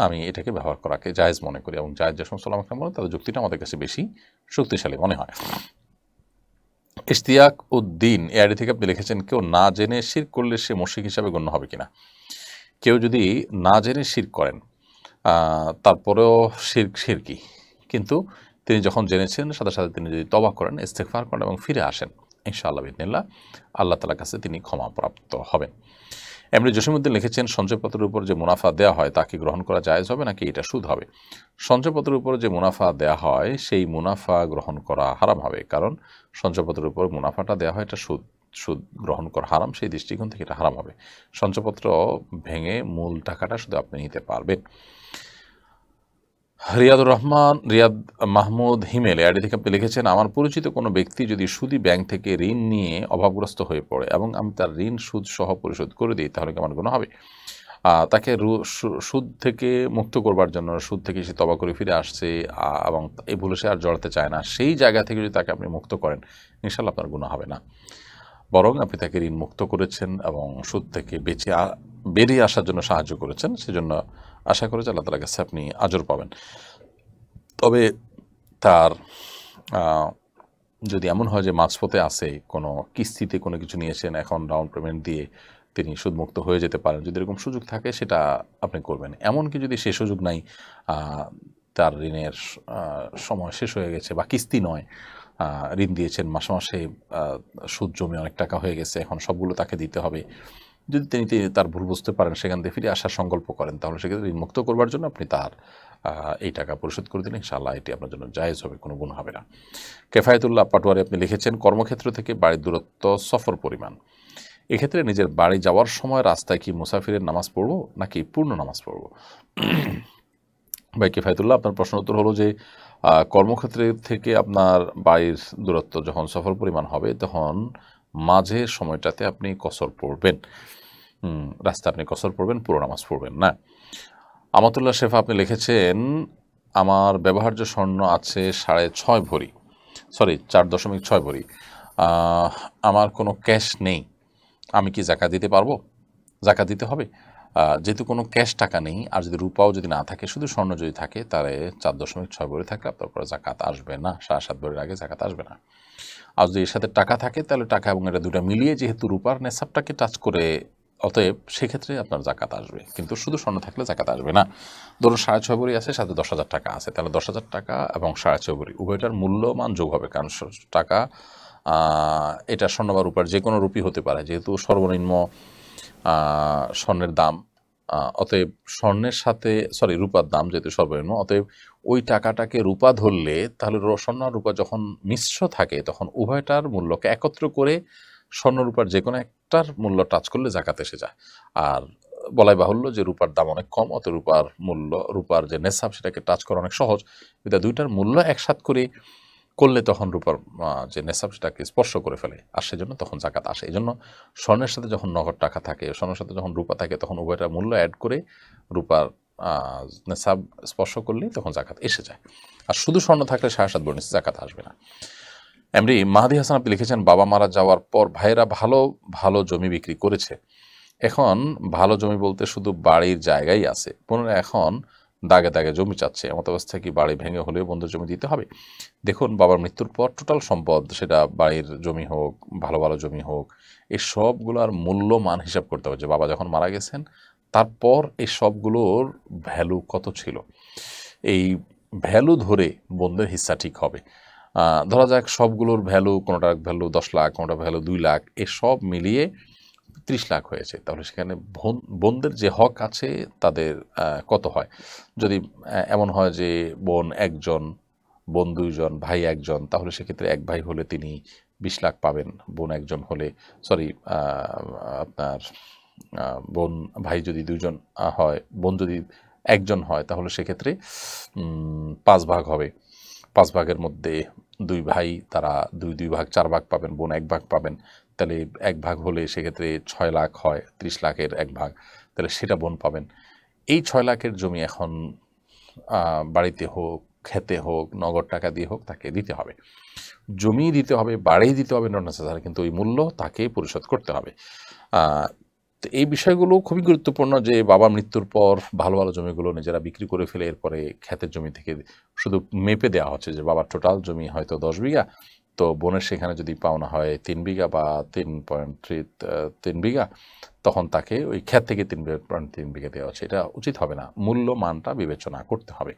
আমি এটাকে ব্যবহার করাকে জায়েজ মনে করি, এবং জায়েজ যে সমস্ত ওলামা কেরাম বলেন তাদের যুক্তিটা আমাদের কাছে বেশি শক্তিশালী মনে হয়। ইশতিয়াক উদ্দিন এআইডি থেকে আপনি লিখেছেন, কেউ না জেনে শিরক করলে সে মুশরিক হিসাবে গণ্য হবে কিনা? কেউ যদি না জেনে শিরক করেন, তারপরেও শিরকি, কিন্তু তিনি যখন জেনেছেন সাথে সাথে তিনি যদি তওবা করেন, ইস্তেগফার করেন এবং ফিরে আসেন, ইনশাআল্লাহ বিদিনিল্লাহ আল্লাহ তাআলার কাছে তিনি ক্ষমাপ্রাপ্ত হবেন। এমনি জসিমউদ্দিন লিখেছেন, সঞ্চয়পত্রের উপর যে মুনাফা দেওয়া হয় তাকে গ্রহণ করা জায়েজ হবে নাকি এটা সুদ হবে? সঞ্চয়পত্রের উপর যে মুনাফা দেওয়া হয় সেই মুনাফা গ্রহণ করা হারাম হবে, কারণ সঞ্চয়পত্রের উপর মুনাফাটা দেওয়া হয় এটা সুদ গ্রহণ করা হারাম, সেই দৃষ্টিকোণ থেকে এটা হারাম হবে। সঞ্চয়পত্র ভেঙে মূল টাকাটা শুধু আপনি নিতে পারবেন। রিয়াদ মাহমুদ হিমেল এআইডি থেকে আপনি লিখেছেন, আমার পরিচিত কোনো ব্যক্তি যদি সুদী ব্যাংক থেকে ঋণ নিয়ে অভাবগ্রস্ত হয়ে পড়ে এবং আমি তার ঋণ সুদ সহ পরিশোধ করে দিই, তাহলে কেমন গুনাহ হবে? তাকে সুদ থেকে মুক্ত করবার জন্য, সুদ থেকে সে তওবা করে ফিরে আসছে এবং এই ভুলে সে আর জড়াতে চায় না, সেই জায়গা থেকে যদি তাকে আপনি মুক্ত করেন, ইনশাআল্লাহ আপনার গুনাহ হবে না, বরং আপনি তাকে ঋণ মুক্ত করেছেন এবং সুদ থেকে বেরিয়ে আসার জন্য সাহায্য করেছেন, সেজন্য আশা করে আল্লাহ তাআলার কাছে আপনি আজর পাবেন। তবে তার যদি এমন হয় যে মাঝপথে আছে, কোনো কিস্তিতে কোনো কিছু নিয়েছেন, এখন ডাউন পেমেন্ট দিয়ে তিনি সুদমুক্ত হয়ে যেতে পারেন, যদি এরকম সুযোগ থাকে সেটা আপনি করবেন। এমনকি যদি সে সুযোগ নাই, তার ঋণের সময় শেষ হয়ে গেছে বা কিস্তি নয়, ঋণ দিয়েছেন মাসে মাসে সুদ জমে অনেক টাকা হয়ে গেছে, এখন সবগুলো তাকে দিতে হবে, যদি তিনি তার ভুল বুঝতে পারেন, সেখান থেকে ফিরে আসার সংকল্প করেন, তাহলে সেক্ষেত্রে ঋণ মুক্ত করবার জন্য আপনি তার এই টাকা পরিশোধ করে দিলে ইনশাআল্লাহ এটি আপনার জন্য জায়েজ হবে, কোনো গুনাহ হবে না। কেফায়েতুল্লাহ পাটোয়ারি আপনি লিখেছেন, কর্মক্ষেত্র থেকে বাড়ির দূরত্ব সফর পরিমাণ, এক্ষেত্রে নিজের বাড়ি যাওয়ার সময় রাস্তায় কি মুসাফিরের নামাজ পড়বো নাকি পূর্ণ নামাজ পড়বো? ভাই কিফায়তুল্লাহ, আপনার প্রশ্ন উত্তর হলো যে কর্মক্ষেত্রে থেকে আপনার বাড়ির দূরত্ব যখন সফর পরিমাণ হবে তখন মাঝের সময়টাতে আপনি কসর পড়বেন, রাস্তা আপনি কসর পড়বেন, পুরো নামাজ পড়বেন না। আমাতুল্লাহ শেফা আপনি লিখেছেন আমার ব্যবহার্য স্বর্ণ আছে 6.5 ভরি, সরি 4.6 ভরি, আমার কোনো ক্যাশ নেই, আমি কি জাকাত দিতে পারবো? জাকাত দিতে হবে। যেহেতু কোনো ক্যাশ টাকা নেই, আর যদি রূপাও যদি না থাকে, শুধু স্বর্ণ যদি থাকে, তাহলে 4.6 ভরি থাকলে আপনার উপরে জাকাত আসবে না, 7.5 ভরির আগে জাকাত আসবে না। আর যদি এর সাথে টাকা থাকে তাহলে টাকা এবং এটা দুটা মিলিয়ে যেহেতু রূপার নেশাবটাকে টাচ করে, অতএব সেক্ষেত্রে আপনার জাকাত আসবে, কিন্তু শুধু স্বর্ণ থাকলে জাকাত আসবে না। ধরুন 6.5 ভরি আছে, সাথে 10,000 টাকা আছে, তাহলে 10,000 টাকা এবং 6.5 ভরি উভয়টার মূল্যমান যোগ হবে, কারণ টাকা এটা স্বর্ণ বা রূপার যে কোনো রূপই হতে পারে, যেহেতু সর্বনিম্ন স্বর্ণের দাম, অতএব স্বর্ণের সাথে রূপার দাম যেহেতু সর্বনিম্ন, অতএব ওই টাকাটাকে রূপা ধরলে তাহলে স্বর্ণ আর রূপা যখন মিশ্র থাকে তখন উভয়টার মূল্যকে একত্র করে স্বর্ণ রূপার যে কোনো একটার মূল্য টাচ করলে জাকাত এসে যায়। আর বলাই বাহুল্য যে রূপার দাম অনেক কম, অত রূপার মূল্য, রূপার যে নেশাব সেটাকে টাচ করা অনেক সহজ, কিন্তু দুইটার মূল্য একসাথ করে করলে তখন রূপার যে নেশাব সেটাকে স্পর্শ করে ফেলে, আর সেজন্য তখন জাকাত আসে। এই জন্য স্বর্ণের সাথে যখন নগদ টাকা থাকে, স্বর্ণের সাথে যখন রূপা থাকে, তখন উভয়টার মূল্য অ্যাড করে রূপার নেশাব স্পর্শ করলেই তখন জাকাত এসে যায়। আর শুধু স্বর্ণ থাকলে 7.5 ভরি জাকাত আসবে না। এমনি মাহাদি হাসান আপনি লিখেছেন বাবা মারা যাওয়ার পর ভাইয়েরা ভালো ভালো জমি বিক্রি করেছে, এখন ভালো জমি বলতে শুধু বাড়ির জায়গাই আছে, পুনরায় এখন দাগে দাগে জমি চাচ্ছে, এমত অবস্থায় কি বাড়ি ভেঙে হলেও বন্ধুর জমি দিতে হবে? দেখুন, বাবার মৃত্যুর পর টোটাল সম্পদ, সেটা বাড়ির জমি হোক, ভালো ভালো জমি হোক, এই সবগুলোর মূল্যমান হিসাব করতে হবে যে বাবা যখন মারা গেছেন তারপর এই সবগুলোর ভ্যালু কত ছিল, এই ভ্যালু ধরে বন্ধের হিস্সা ঠিক হবে। ধরা যাক সবগুলোর ভ্যালু, কোনোটার ভ্যালু 10 লাখ, কোনোটা ভ্যালু 2 লাখ, এসব মিলিয়ে 30 লাখ হয়েছে, তাহলে সেখানে বোনদের যে হক আছে তাদের কত হয়? যদি এমন হয় যে বোন একজন, বোন 2 জন, ভাই 1 জন, তাহলে সেক্ষেত্রে এক ভাই হলে তিনি 20 লাখ পাবেন, বোন 1 জন হলে আপনার বোন ভাই যদি 2 জন হয়, বোন যদি 1 জন হয়, তাহলে সেক্ষেত্রে 5 ভাগ হবে, 5 ভাগের মধ্যে 2 ভাই তারা 2 ভাগ 4 ভাগ পাবেন, বোন 1 ভাগ পাবেন, তাহলে 1 ভাগ হলে সেক্ষেত্রে 6 লাখ হয়, 30 লাখের 1 ভাগ, তাহলে সেটা বোন পাবেন। এই 6 লাখের জমি এখন বাড়িতে হোক, খেতে হোক, নগদ টাকা দিয়ে হোক, তাকে দিতে হবে, জমি দিতে হবে, বাড়ি দিতে হবে, নট নেসেসারি, কিন্তু ওই মূল্য তাকে পরিশোধ করতে হবে। তো এই বিষয়গুলো খুবই গুরুত্বপূর্ণ যে বাবার মৃত্যুর পর ভালো ভালো জমিগুলো নিজেরা বিক্রি করে ফেলে এরপরে ক্ষেতের জমি থেকে শুধু মেপে দেওয়া হচ্ছে যে বাবার টোটাল জমি হয়তো 10 বিঘা, তো বোনের সেখানে যদি পাওনা হয় 3 বিঘা বা 3.3 বিঘা, তখন তাকে ওই ক্ষেত থেকে 3.3 বিঘা দেওয়া হচ্ছে, এটা উচিত হবে না, মূল্য মানটা বিবেচনা করতে হবে।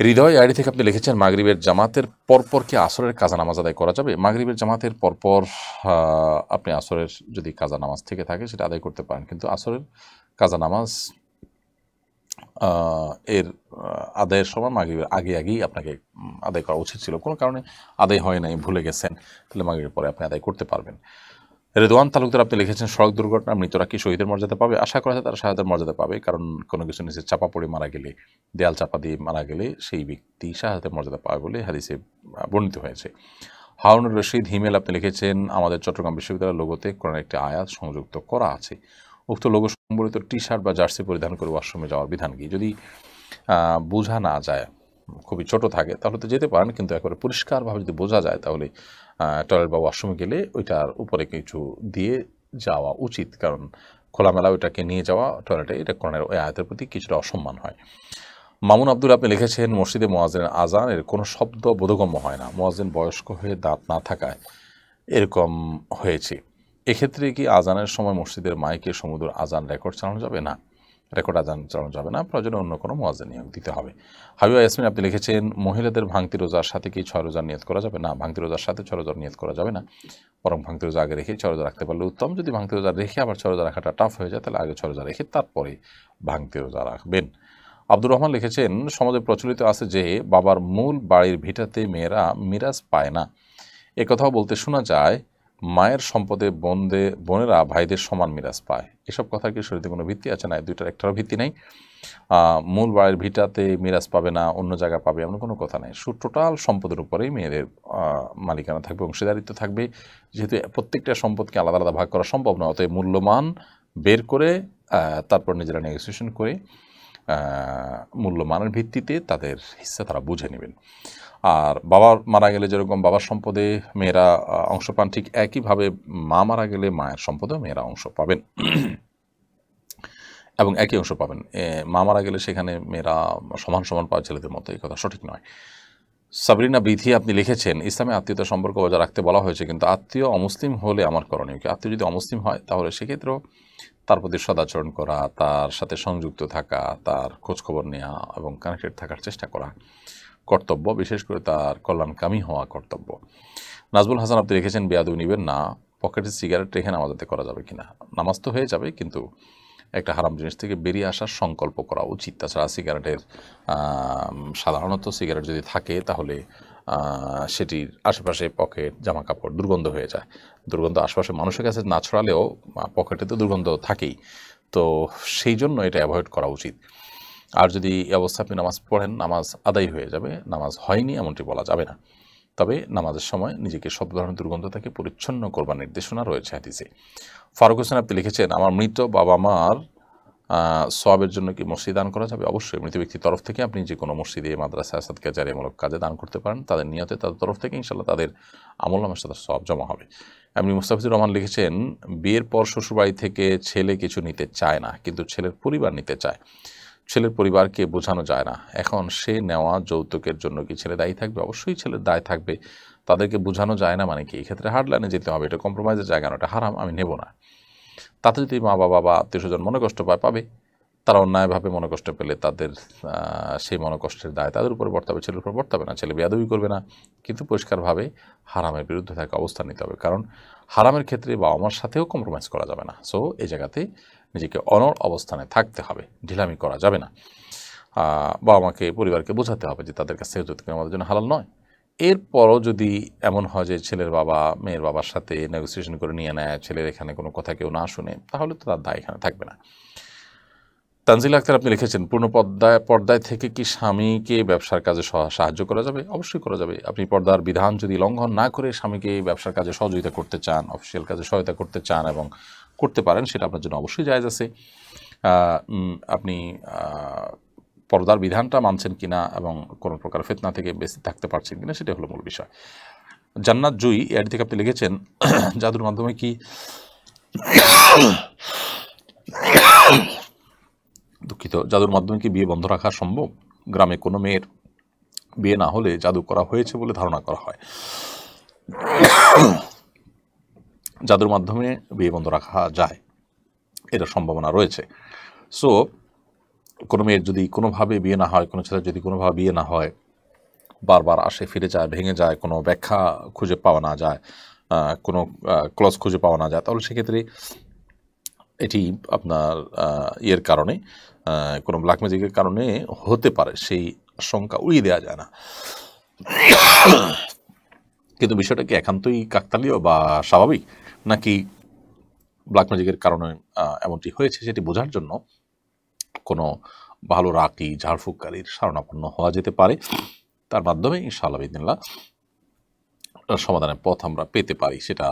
হৃদয় আইডি থেকে আপনি লিখেছেন মাগরিবের জামাতের পরপর কি আসরের কাজা নামাজ আদায় করা যাবে? মাগরিবের জামাতের পরপর আপনি আসরের যদি কাজা নামাজ থেকে থাকে সেটা আদায় করতে পারেন, কিন্তু আসরের কাজা নামাজ এর আদায়ের সময় মাগরিবের আগেই আপনাকে আদায় করা উচিত ছিল, কোনো কারণে আদায় হয় নাই, ভুলে গেছেন, তাহলে মাগরিবের পরে আপনি আদায় করতে পারবেন। রেদওয়ান তালুকদার আপনি লিখেছেন সড়ক দুর্ঘটনার মৃতরা কি শহীদের মর্যাদা পাবে? আশা করা যায় তারা শাহাদাতের মর্যাদা পাবে, কারণ কোনো কিছু নিচে চাপা পড়ে মারা গেলে, দেয়াল চাপা দিয়ে মারা গেলে সেই ব্যক্তি শাহাদাতের মর্যাদা পাবে বলে হাদিসে বর্ণিত হয়েছে। হারুনুর রশিদ হিমেল আপনি লিখেছেন আমাদের চট্টগ্রাম বিশ্ববিদ্যালয়ের লোগোতে কোরআনের একটি আয়াত সংযুক্ত করা আছে, উক্ত লোগো সম্বলিত টি-শার্ট বা জার্সি পরিধান করে ওয়াশরুমে যাওয়ার বিধান কি? যদি বোঝা না যায়, খুবই ছোট থাকে, তাহলে তো যেতে পারেন, কিন্তু একবারে পরিষ্কারভাবে যদি বোঝা যায় তাহলে টয়লেট বা ওয়াশরুমে গেলে ওইটার উপরে কিছু দিয়ে যাওয়া উচিত, কারণ খোলামেলা ওইটাকে নিয়ে যাওয়া টয়লেটে, এটা কোরআনের ওই আয়াতের প্রতি কিছুটা অসম্মান হয়। মামুন আব্দুল আপনি লিখেছেন মসজিদে মুয়াজ্জিনের আজানের কোনো শব্দ বোধগম্য হয় না, মুয়াজ্জিন বয়স্ক হয়ে দাঁত না থাকায় এরকম হয়েছে, এক্ষেত্রে কি আজানের সময় মসজিদের মাইকে সমুদ্র আজান রেকর্ড চালানো যাবে? না, রেকর্ড আজান চালানো যাবে না, প্রয়োজনে অন্য কোনো মুয়াজ্জিন নিয়োগ দিতে হবে। হাবিবা ইয়াসমিন আপনি লিখেছেন মহিলাদের ভাঙতি রোজার সাথে কি 6 রোজার নিয়ত করা যাবে? না, ভাঙতি রোজার সাথে 6 রোজার নিয়ত করা যাবে না, বরং ভাঙতি রোজা আগে রেখে 6 রোজা রাখতে পারলে উত্তম। যদি ভাঙতি রোজা রেখে আবার 6 রোজা রাখাটা টাফ হয়ে যায়, তাহলে আগে 6 রোজা রেখে তারপরে ভাঙতি রোজা রাখবেন। আব্দুর রহমান লিখেছেন সমাজে প্রচলিত আছে যে বাবার মূল বাড়ির ভিটাতে মেয়েরা মিরাজ পায় না, একথাও বলতে শোনা যায়, মায়ের সম্পদে বোনেরা ভাইদের সমান মিরাজ পায়, এসব কথা কি শরীয়তে কোনো ভিত্তি আছে? না, দুইটার একটারও ভিত্তি নেই। মূল বাড়ির ভিটাতে মিরাজ পাবে না, অন্য জায়গায় পাবে, এমন কোনো কথা নেই। টোটাল সম্পদের উপরেই মেয়েদের মালিকানা থাকবে, অংশীদারিত্ব থাকবে। যেহেতু প্রত্যেকটা সম্পদকে আলাদা আলাদা ভাগ করা সম্ভব না, অতএব মূল্যমান বের করে তারপর নিজেরা নেগোসিয়েশন করে মূল্যমানের ভিত্তিতে তাদের হিস্সা তারা বুঝে নেবেন। আর বাবা মারা গেলে যেরকম বাবার সম্পদে মেয়েরা অংশ পান, ঠিক একইভাবে মা মারা গেলে মায়ের সম্পদেও মেয়েরা অংশ পাবেন এবং একই অংশ পাবেন। মা মারা গেলে সেখানে মেয়েরা সমান সমান পাওয়া ছেলেদের মতো, এই কথা সঠিক নয়। সাবরিনা বিধি আপনি লিখেছেন, ইসলামে আত্মীয়তার সম্পর্ক বজায় রাখতে বলা হয়েছে, কিন্তু আত্মীয় অমুসলিম হলে আমার করণীয় কি? আত্মীয় যদি অমুসলিম হয় তাহলে সেক্ষেত্রেও তার প্রতি সদাচরণ করা, তার সাথে সংযুক্ত থাকা, তার খোঁজখবর নেওয়া এবং কানেক্টেড থাকার চেষ্টা করা কর্তব্য, বিশেষ করে তার কল্যাণকামী হওয়া কর্তব্য। নাজবুল হাসান আপনি লিখেছেন, বেয়াদবি নিবেন না, পকেটে সিগারেট রেখে নামাজ আদায় করা যাবে কিনা? নামাজ তো হয়ে যাবে, কিন্তু একটা হারাম জিনিস থেকে বেরিয়ে আসার সংকল্প করা উচিত। তাছাড়া সিগারেটের সাধারণত সিগারেট যদি থাকে তাহলে সেটির আশেপাশে পকেট, জামা কাপড় দুর্গন্ধ হয়ে যায়। দুর্গন্ধ আশেপাশে মানুষের কাছে না ছড়ালেও পকেটে তো দুর্গন্ধ থাকেই, তো সেই জন্য এটা অ্যাভয়েড করা উচিত। আর যদি এই অবস্থা আপনি নামাজ পড়েন, নামাজ আদায় হয়ে যাবে, নামাজ হয়নি এমনটি বলা যাবে না। তবে নামাজের সময় নিজেকে সব ধরনের দুর্গন্ধ থেকে পরিচ্ছন্ন করবার নির্দেশনা রয়েছে হাদিসে। ফারুক হোসেন আপনি লিখেছেন, আমার মৃত বাবা মার সওয়াবের জন্য কি মসজিদ দান করা যাবে? অবশ্যই মৃত ব্যক্তির তরফ থেকে আপনি যে কোনো মসজিদে, মাদ্রাসা, সাদকা জারিয়ামূলক কাজে দান করতে পারেন। তাদের নিয়তে, তাদের তরফ থেকে ইনশাআল্লাহ তাদের আমলনামার সাথে সওয়াব জমা হবে। এমনি মুস্তাফিজুর রহমান লিখেছেন, বিয়ের পর শ্বশুরবাড়ি থেকে ছেলে কিছু নিতে চায় না, কিন্তু ছেলের পরিবার নিতে চায়। ছেলের পরিবারকে বোঝানো যায় না, এখন সে নেওয়া যৌতুকের জন্য কি ছেলে দায়ী থাকবে? অবশ্যই ছেলের দায় থাকবে। তাদেরকে বোঝানো যায় না মানে কি? এক্ষেত্রে হার্ডলাইনে যেতে হবে, এটা কম্প্রোমাইজের জায়গা না, এটা হারাম, আমি নেব না। তাতে যদি মা বাবা বা আত্মীয়স্বজন মনে কষ্ট পাবে, তারা অন্যায়ভাবে মনে কষ্ট পেলে তাদের সেই মনোকষ্টের দায় তাদের উপরে বর্তাবে, ছেলের উপর বর্তাবে না। ছেলে বেয়াদবি করবে না, কিন্তু পরিষ্কারভাবে হারামের বিরুদ্ধে থাকে অবস্থান নিতে হবে, কারণ হারামের ক্ষেত্রে বাবা মার সাথেও কম্প্রোমাইজ করা যাবে না। সো এই জায়গাতে নিজেকে অনড় অবস্থানে থাকতে হবে, ঢিলামি করা যাবে না। বাবা মাকে, পরিবারকে বোঝাতে হবে যে তাদের কাছ থেকে যৌতুক আমাদের জন্য হালাল নয়। এরপরও যদি এমন হয় যে ছেলের বাবা মেয়ের বাবার সাথে নেগোসিয়েশন করে নিয়ে নেয়, ছেলের এখানে কোনো কথা কেউ না শুনে, তাহলে তো তার দায় এখানে থাকবে না। তানজিল আক্তার আপনি লিখেছেন, পূর্ণ পর্দায় থেকে কি স্বামীকে ব্যবসার কাজে সাহায্য করা যাবে? অবশ্যই করা যাবে। আপনি পর্দার বিধান যদি লঙ্ঘন না করে স্বামীকে ব্যবসার কাজে সহযোগিতা করতে চান, অফিসিয়াল কাজে সহায়তা করতে চান এবং করতে পারেন, সেটা আপনার জন্য অবশ্যই জায়েজ আছে। আপনি পর্দার বিধানটা মানছেন কিনা এবং কোনো প্রকার ফিতনা থেকে বেঁচে থাকতে পারছেন কিনা, সেটা হলো মূল বিষয়। জান্নাত জুই এর থেকে আপনি লিখেছেন, জাদুর মাধ্যমে কি জাদুর মাধ্যমে কি বিয়ে বন্ধ রাখা সম্ভব? গ্রামে কোনো মেয়ের বিয়ে না হলে জাদু করা হয়েছে বলে ধারণা করা হয়। জাদুর মাধ্যমে বিয়ে বন্ধ রাখা যায়, এটা সম্ভাবনা রয়েছে। সো কোনো মেয়ের যদি কোনোভাবে বিয়ে না হয়, কোনো ছেলের যদি কোনোভাবে বিয়ে না হয়, বারবার আসে ফিরে যায়, ভেঙে যায়, কোনো ব্যাখ্যা খুঁজে পাওয়া না যায়, কোনো ক্লজ খুঁজে পাওয়া না যায়, তাহলে সেক্ষেত্রে এটি আপনার ইয়ের কারণে, কোনো ব্ল্যাক ম্যাজিকের কারণে হতে পারে, সেই আশঙ্কা উড়িয়ে দেওয়া যায় না। কিন্তু বিষয়টা কি একান্তই কাকতালীয় বা স্বাভাবিক, নাকি ব্ল্যাক ম্যাজিকের কারণে এমনটি হয়েছে, সেটি বোঝার জন্য কোনো ভালো রাকি, ঝাড়ফুঁককারীর শরণাপন্ন হওয়া যেতে পারে। তার মাধ্যমে ইনশাআল্লাহ বিদিনিল্লাহ সমাধানের পথ আমরা পেতে পারি, সেটা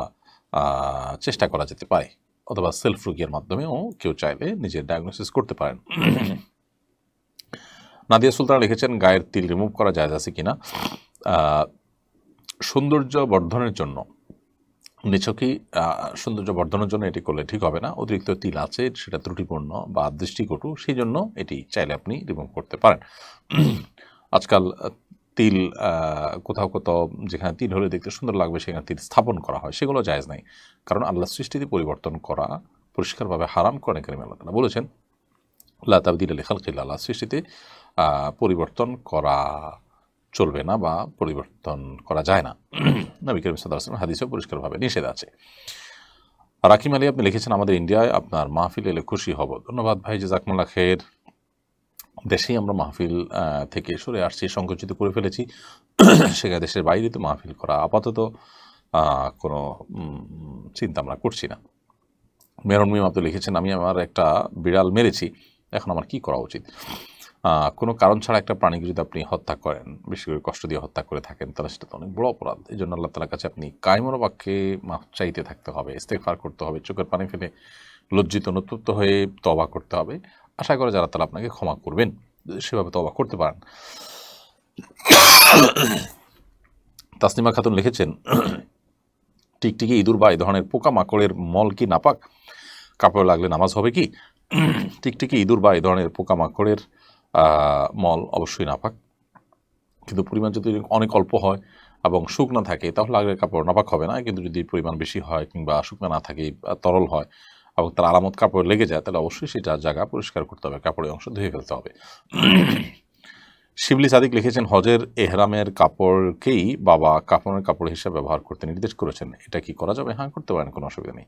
চেষ্টা করা যেতে পারে। অথবা সেলফ রুকিয়ার মাধ্যমেও কেউ চাইলে নিজের ডায়াগনোসিস করতে পারেন। নাদিয়া সুলতানা লিখেছেন, গায়ের তিল রিমুভ করা যায় আছে কিনা? সৌন্দর্য বর্ধনের জন্য, নিছকই সৌন্দর্য বর্ধনের জন্য এটি করলে ঠিক হবে না। অতিরিক্ত তিল আছে, সেটা ত্রুটিপূর্ণ বা দৃষ্টিকটু, সেই জন্য এটি চাইলে আপনি রিমুভ করতে পারেন। আজকাল তিল কোথাও কোথাও যেখানে তিল হলে দেখতে সুন্দর লাগবে সেখানে তিল স্থাপন করা হয়, সেগুলো জায়েজ নাই, কারণ আল্লাহ সৃষ্টিতে পরিবর্তন করা পরিষ্কারভাবে হারাম। কোরআনে কারিমে আল্লাহ তাআলা বলেছেন, লা তাবদীলা লিখালকিল্লাহ, আল্লাহ সৃষ্টিতে পরিবর্তন করা চলবে না বা পরিবর্তন করা যায় না। নবী করিম সাল্লাল্লাহু আলাইহি ওয়াসাল্লাম হাদিসে পরিষ্কারভাবে নিষেধ আছে। রাকিম আলী আপনি লিখেছেন, আমাদের ইন্ডিয়ায় আপনার মাহফিল এলে খুশি হব। ধন্যবাদ ভাই, জাযাকুমুল্লাহ খাইর। দেশেই আমরা মাহফিল থেকে সরে আসছি, সংকুচিত করে ফেলেছি, সেখানে দেশের বাইরে তো মাহফিল করা আপাতত কোনো চিন্তা আমরা করছি না। মেহরুন মিম আপনি লিখেছেন, আমি আমার একটা বিড়াল মেরেছি, এখন আমার কি করা উচিত? কোনো কারণ ছাড়া একটা প্রাণীকে যদি আপনি হত্যা করেন, বেশি করে কষ্ট দিয়ে হত্যা করে থাকেন, তাহলে সেটা তো অনেক বড় অপরাধ। এই জন্য আল্লাহ তাআলার কাছে আপনি কায়মনো বাক্যে মাফ চাইতে থাকতে হবে, ইস্তেগফার করতে হবে, চোখের পানি ফেলে লজ্জিত অনুতপ্ত হয়ে তওবা করতে হবে। আশা করে যারা তারা আপনাকে ক্ষমা করবেন, যদি সেভাবে তওবা করতে পারেন। তাসনিমা খাতুন লিখেছেন, টিকটিকি, ইঁদুর বা এই ধরনের পোকামাকড়ের মল কি নাপাক? কাপড় লাগলে নামাজ হবে কি? টিকটিকি, ইঁদুর বা এই ধরনের পোকামাকড়ের মল অবশ্যই নাপাক, কিন্তু পরিমাণ যদি অনেক অল্প হয় এবং শুকনা থাকে তাহলে লাগলে কাপড় নাপাক হবে না। কিন্তু যদি পরিমাণ বেশি হয় কিংবা শুকনা না থাকে, তরল হয় এবং তার আলামত কাপড় লেগে যায়, তাহলে অবশ্যই সেটা জায়গা পরিষ্কার করতে হবে, কাপড়ের অংশ ধুয়ে ফেলতে হবে। শিবলি সাদিক লিখেছেন, হজের এহরামের কাপড়কেই বাবা কাফনের কাপড় হিসেবে ব্যবহার করতে নির্দেশ করেছেন, এটা কি করা যাবে? হ্যাঁ, করতে পারেন, কোনো অসুবিধা নেই।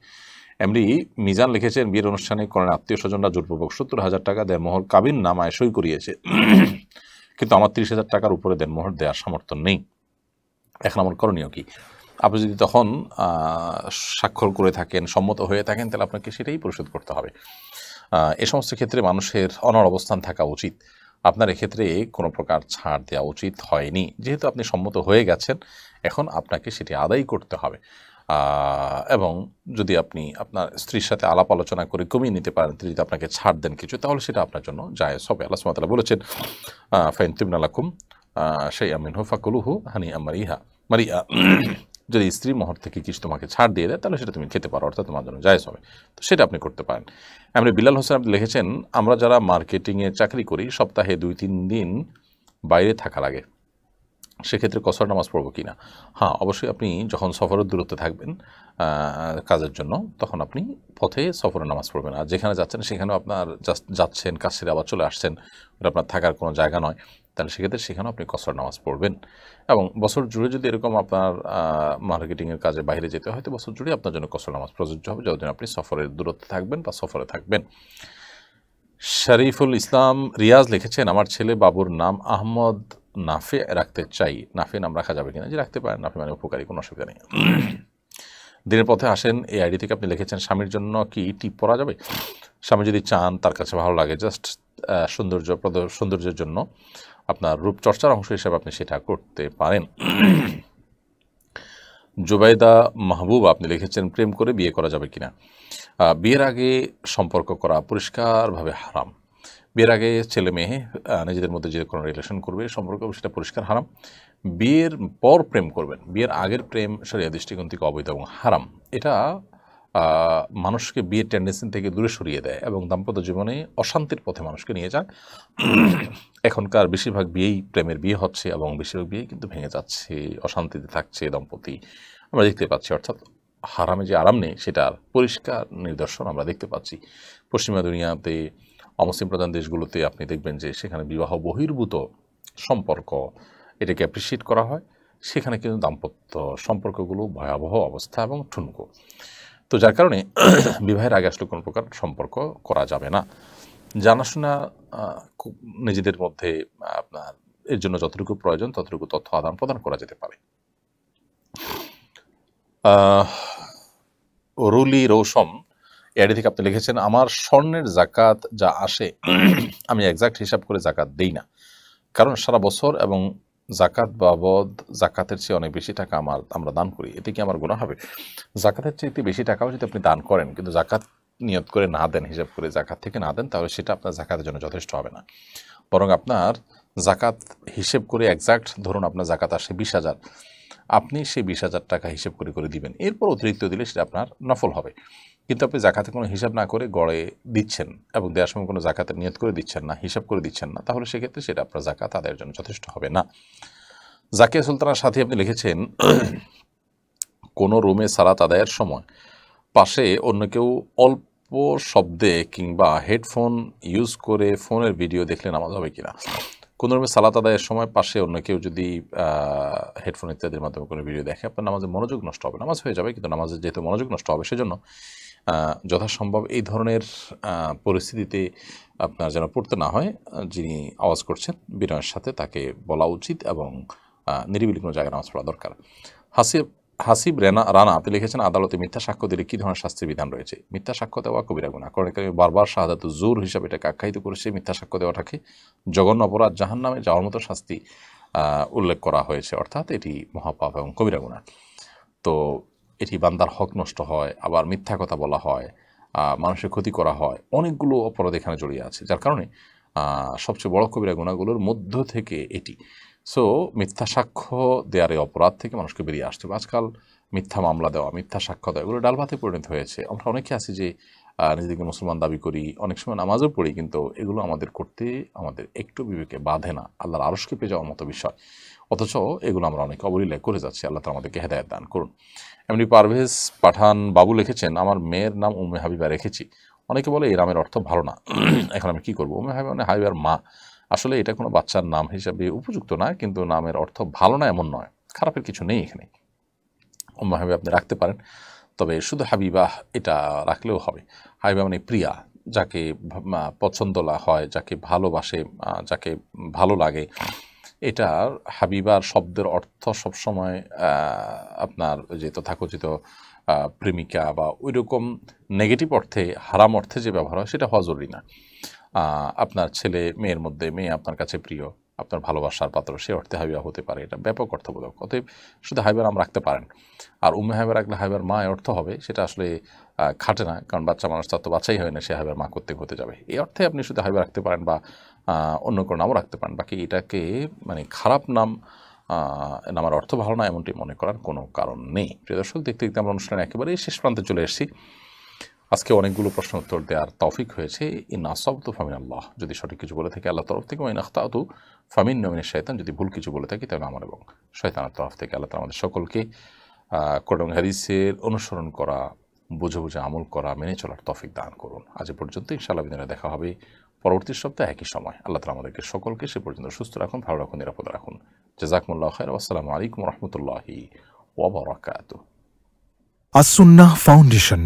এমনি মিজান লিখেছেন, বিয়ের অনুষ্ঠানে করেন আত্মীয় স্বজনরা জোরপূর্বক 70,000 টাকা দেনমোহর কাবিন নামায় সই করিয়েছে, কিন্তু আমার 30,000 টাকার উপরে দেনমোহর দেওয়ার সামর্থ্য নেই, এখন আমার করণীয় কি? আপনি যদি তখন স্বাক্ষর করে থাকেন, সম্মত হয়ে থাকেন, তাহলে আপনাকে সেটাই পরিশোধ করতে হবে। এ সমস্ত ক্ষেত্রে মানুষের অনড় অবস্থান থাকা উচিত। আপনার এক্ষেত্রে কোনো প্রকার ছাড় দেওয়া উচিত হয়নি, যেহেতু আপনি সম্মত হয়ে গেছেন, এখন আপনাকে সেটি আদায় করতে হবে। এবং যদি আপনি আপনার স্ত্রীর সাথে আলাপ আলোচনা করে কমিয়ে নিতে পারেন, তিনি যদি আপনাকে ছাড় দেন কিছু, তাহলে সেটা আপনার জন্য জায়েজ হবে। আল্লাহ সুবহানাহু ওয়া তাআলা বলেছেন, ফাইন তিবনা লাকুম শাইআম মিনহু ফাকুলুহু হানিআম মারিয়া, যদি স্ত্রী মোহর থেকে কিছু তোমাকে ছাড় দিয়ে দেয়, তাহলে সেটা তুমি খেতে পারো, অর্থাৎ তোমার জন্য জায়েজ হবে, তো সেটা আপনি করতে পারেন। এমনি বিলাল হোসেন আপনি লিখেছেন, আমরা যারা মার্কেটিংয়ে চাকরি করি, সপ্তাহে 2-3 দিন বাইরে থাকা লাগে, সেক্ষেত্রে কসর নামাজ পড়বো কি না? হ্যাঁ, অবশ্যই। আপনি যখন সফরের দূরত্বে থাকবেন কাজের জন্য, তখন আপনি পথে সফরের নামাজ পড়বেন। আর যেখানে যাচ্ছেন সেখানেও আপনার যাচ্ছেন, কাজ সেরে আবার চলে আসছেন, ওটা আপনার থাকার কোনো জায়গা নয়, তাহলে সেক্ষেত্রে সেখানেও আপনি কসর নামাজ পড়বেন। এবং বছর জুড়ে যদি এরকম আপনার মার্কেটিংয়ের কাজে বাইরে যেতে হয়, তো বছর জুড়ে আপনার জন্য কসর নামাজ প্রযোজ্য হবে, যতদিন আপনি সফরের দূরত্বে থাকবেন বা সফরে থাকবেন। শরীফুল ইসলাম রিয়াজ লিখেছেন, আমার ছেলে বাবুর নাম আহমদ নাফে রাখতে চাই, নাফে নাম রাখা যাবে কিনা? যে রাখতে পারেন, নাফে মানে উপকারী, কোনো অসুবিধা নেই। দিনের পথে আসেন এই আইডি থেকে আপনি লিখেছেন, স্বামীর জন্য কি টিপ পরা যাবে? স্বামী যদি চান, তার কাছে ভালো লাগে, জাস্ট সৌন্দর্যের জন্য, আপনার রূপচর্চার অংশ হিসেবে আপনি সেটা করতে পারেন। জুবাইদা মাহবুব আপনি লিখেছেন, প্রেম করে বিয়ে করা যাবে কিনা? বিয়ের আগে সম্পর্ক করা পরিষ্কারভাবে হারাম। বিয়ের আগে ছেলে মেয়ে নিজেদের মধ্যে যে কোনো রিলেশন করবে, সম্পর্ক, সেটা পরিষ্কার হারাম। বিয়ের পর প্রেম করবেন, বিয়ের আগের প্রেম শরিয়া দৃষ্টিকোণ থেকে অবৈধ এবং হারাম। এটা মানুষকে বিয়ের টেন্ডেন্সি থেকে দূরে সরিয়ে দেয় এবং দাম্পত্য জীবনে অশান্তির পথে মানুষকে নিয়ে যায়। এখনকার বেশিরভাগ বিয়েই প্রেমের বিয়ে হচ্ছে এবং বেশিরভাগ বিয়ে কিন্তু ভেঙে যাচ্ছে, অশান্তিতে থাকছে দম্পতি, আমরা দেখতে পাচ্ছি। অর্থাৎ হারামে যে আরাম নেই, সেটার পরিষ্কার নিদর্শন আমরা দেখতে পাচ্ছি। পশ্চিমা দুনিয়াতে, অমুসলিম প্রধান দেশগুলোতে আপনি দেখবেন যে সেখানে বিবাহ বহির্ভূত সম্পর্ক, এটাকে অ্যাপ্রিসিয়েট করা হয়, সেখানে কিন্তু দাম্পত্য সম্পর্কগুলো ভয়াবহ অবস্থা এবং ঠুনকো। তো যার কারণে বিবাহের আগে আসলে কোনো প্রকার সম্পর্ক করা যাবে না। জানাশোনা নিজেদের মধ্যে আপনার এর জন্য যতটুকু প্রয়োজন ততটুকু তথ্য আদান প্রদান করা যেতে পারে। রুলি রৌশম এডি থেকে আপনি লিখেছেন, আমার স্বর্ণের জাকাত যা আসে আমি এক্সাক্ট হিসাব করে জাকাত দেই না, কারণ সারা বছর এবং জাকাত বাবদ জাকাতের চেয়ে অনেক বেশি টাকা আমরা দান করি, এতে কি আমার গুনাহ হবে? জাকাতের চেয়ে বেশি টাকাও যদি আপনি দান করেন, কিন্তু জাকাত নিয়ত করে না দেন, হিসাব করে জাকাত থেকে না দেন, তাহলে সেটা আপনার জাকাতের জন্য যথেষ্ট হবে না। বরং আপনার জাকাত হিসেব করে এক্সাক্ট ধরুন আপনার জাকাত আসে 20,000, আপনি সেই 20,000 টাকা হিসেব করে দিবেন, এরপর অতিরিক্ত দিলে সেটা আপনার নফল হবে। কিন্তু আপনি জাকাতে কোনো হিসাব না করে গড়ে দিচ্ছেন এবং দেওয়ার সময় কোনো জাকাতের নিয়ত করে দিচ্ছেন না, হিসাব করে দিচ্ছেন না, তাহলে সেক্ষেত্রে সেটা আপনার জাকাত আদায়ের জন্য যথেষ্ট হবে না। জাকিয়া সুলতানার সাথে আপনি লিখেছেন, কোনো রুমে সালাত আদায়ের সময় পাশে অন্য কেউ অল্প শব্দে কিংবা হেডফোন ইউজ করে ফোনের ভিডিও দেখলে নামাজ হবে কিনা? কোনো রুমে সালাত আদায়ের সময় পাশে অন্য কেউ যদি হেডফোন ইত্যাদির মাধ্যমে কোনো ভিডিও দেখে, আপনার নামাজে মনোযোগ নষ্ট হবে। নামাজ হয়ে যাবে, কিন্তু নামাজে যেহেতু মনোযোগ নষ্ট হবে, সেজন্য যথাসম্ভব এই ধরনের পরিস্থিতিতে আপনার যেন পড়তে না হয়, যিনি আওয়াজ করছেন বিনয়ের সাথে তাকে বলা উচিত এবং নিরিবিলি কোনো জায়গায় নামাজ পড়া দরকার। হাসিব রানা আপনি লিখেছেন, আদালতে মিথ্যা সাক্ষ্য দিলে কী ধরনের শাস্তির বিধান রয়েছে? মিথ্যা সাক্ষ্য দেওয়া কবিরা গুনাহ। কারণ বারবার শাহাদাতু জুর হিসাবে এটাকে আখ্যায়িত করেছে। মিথ্যা সাক্ষ্য দেওয়াটাকে জঘন্য অপরাধ, জাহান্নামে যাওয়ার মতো শাস্তি উল্লেখ করা হয়েছে, অর্থাৎ এটি মহাপাপ এবং কবিরা গুনাহ। তো এটি বান্দার হক নষ্ট হয়, আবার মিথ্যা কথা বলা হয়, মানুষের ক্ষতি করা হয়, অনেকগুলো অপরাধ এখানে জড়িয়ে আছে, যার কারণে সবচেয়ে বড় কবিরা গুনাহগুলোর মধ্য থেকে এটি। সো মিথ্যা সাক্ষ্য দেওয়ার এই অপরাধ থেকে মানুষকে বেরিয়ে আসতে হবে। আজকাল মিথ্যা মামলা দেওয়া, মিথ্যা সাক্ষ্য দেওয়া, এগুলো ডাল ভাতে পরিণত হয়েছে। আমরা অনেকে আছি যে নিজেদেরকে মুসলমান দাবি করি, অনেক সময় নামাজও পড়ি, কিন্তু এগুলো আমাদের করতে আমাদের একটু বিবেকে বাধে না, আল্লাহর আরশকে পেয়ে যাওয়ার মতো বিষয়, অথচ এগুলো আমরা অনেক অবলীলায় করে যাচ্ছি। আল্লাহ তাআলা আমাদেরকে হেদায়েত দান করুন। এমনি পারভেজ পাঠান বাবু লিখেছেন, আমার মেয়ের নাম উম্মে হাবিবা রেখেছি। অনেকে বলে এই নামের অর্থ ভালো না, এখন আমি কী করবো? উম্মে হাবিবা মানে হাবিবার মা। আসলে এটা কোনো বাচ্চার নাম হিসাবে উপযুক্ত না, কিন্তু নামের অর্থ ভালো না এমন নয়, খারাপের কিছু নেই এখানে। উম্মে হাবিবা আপনি রাখতে পারেন, তবে শুধু হাবিবা এটা রাখলেও হবে। হাবিবা মানে প্রিয়া, যাকে পছন্দ হয়, যাকে ভালোবাসে, যাকে ভালো লাগে। এটার হাবিবার শব্দের অর্থ সবসময় আপনার যে তথাকথিত প্রেমিকা বা ওই রকম নেগেটিভ অর্থে, হারাম অর্থে যে ব্যবহার হয় সেটা হওয়া জরুরি না। আপনার ছেলে মেয়ের মধ্যে মেয়ে আপনার কাছে প্রিয়, আপনার ভালোবাসার পাত্র, সে অর্থে হাবিবা হতে পারে, এটা ব্যাপক অর্থবোধক। অতএব শুধু হাবিবার নাম রাখতে পারেন। আর উম্মে হাবিবা রাখলে হাবিবার মা অর্থ হবে, সেটা আসলে খাটে না, কারণ বাচ্চা মানুষ তার তো বাচ্চাই হয় না, সে হাবিবার মা করতে হতে যাবে। এই অর্থে আপনি শুধু হাবিবা রাখতে পারেন, বা অন্য কোনো নামও রাখতে পারেন। বাকি এটাকে মানে খারাপ নাম, নামের অর্থ ভালো না এমনটি মনে করার কোনো কারণ নেই। প্রিয় দর্শক, দেখতে দেখতে আমরা অনুষ্ঠানের একেবারেই শেষ প্রান্তে চলে এসেছি। আজকে অনেকগুলো প্রশ্ন উত্তর দেওয়ার তৌফিক হয়েছে। ইন আসাবতু ফামিনাল্লাহ, যদি সঠিক কিছু বলে থাকি আল্লাহর তরফ থেকে, ওয়া ইন আখতাতু ফামিন্নী মিনাশ শাইতান, যদি ভুল কিছু বলে থাকি তাহলে আমার এবং শয়তানের তরফ থেকে। আল্লাহ তাআলা আমাদের সকলকে কোরআন হাদিসের অনুসরণ করা, বুঝে বুঝে আমল করা, মেনে চলার তৌফিক দান করুন। আজ পর্যন্ত, ইনশাআল্লাহ বিদিনে দেখা হবে পরবর্তী সপ্তাহে একই সময়। আল্লাহ তাআলা আমাদেরকে সকলকে সে পর্যন্ত সুস্থ রাখুন, ভালো রাখুন, নিরাপদে রাখুন। জাযাকুমুল্লাহু খাইরান। আসসালামু আলাইকুম ওয়া রাহমাতুল্লাহি ওয়া বারাকাতুহু। আসুন্নাহ ফাউন্ডেশন।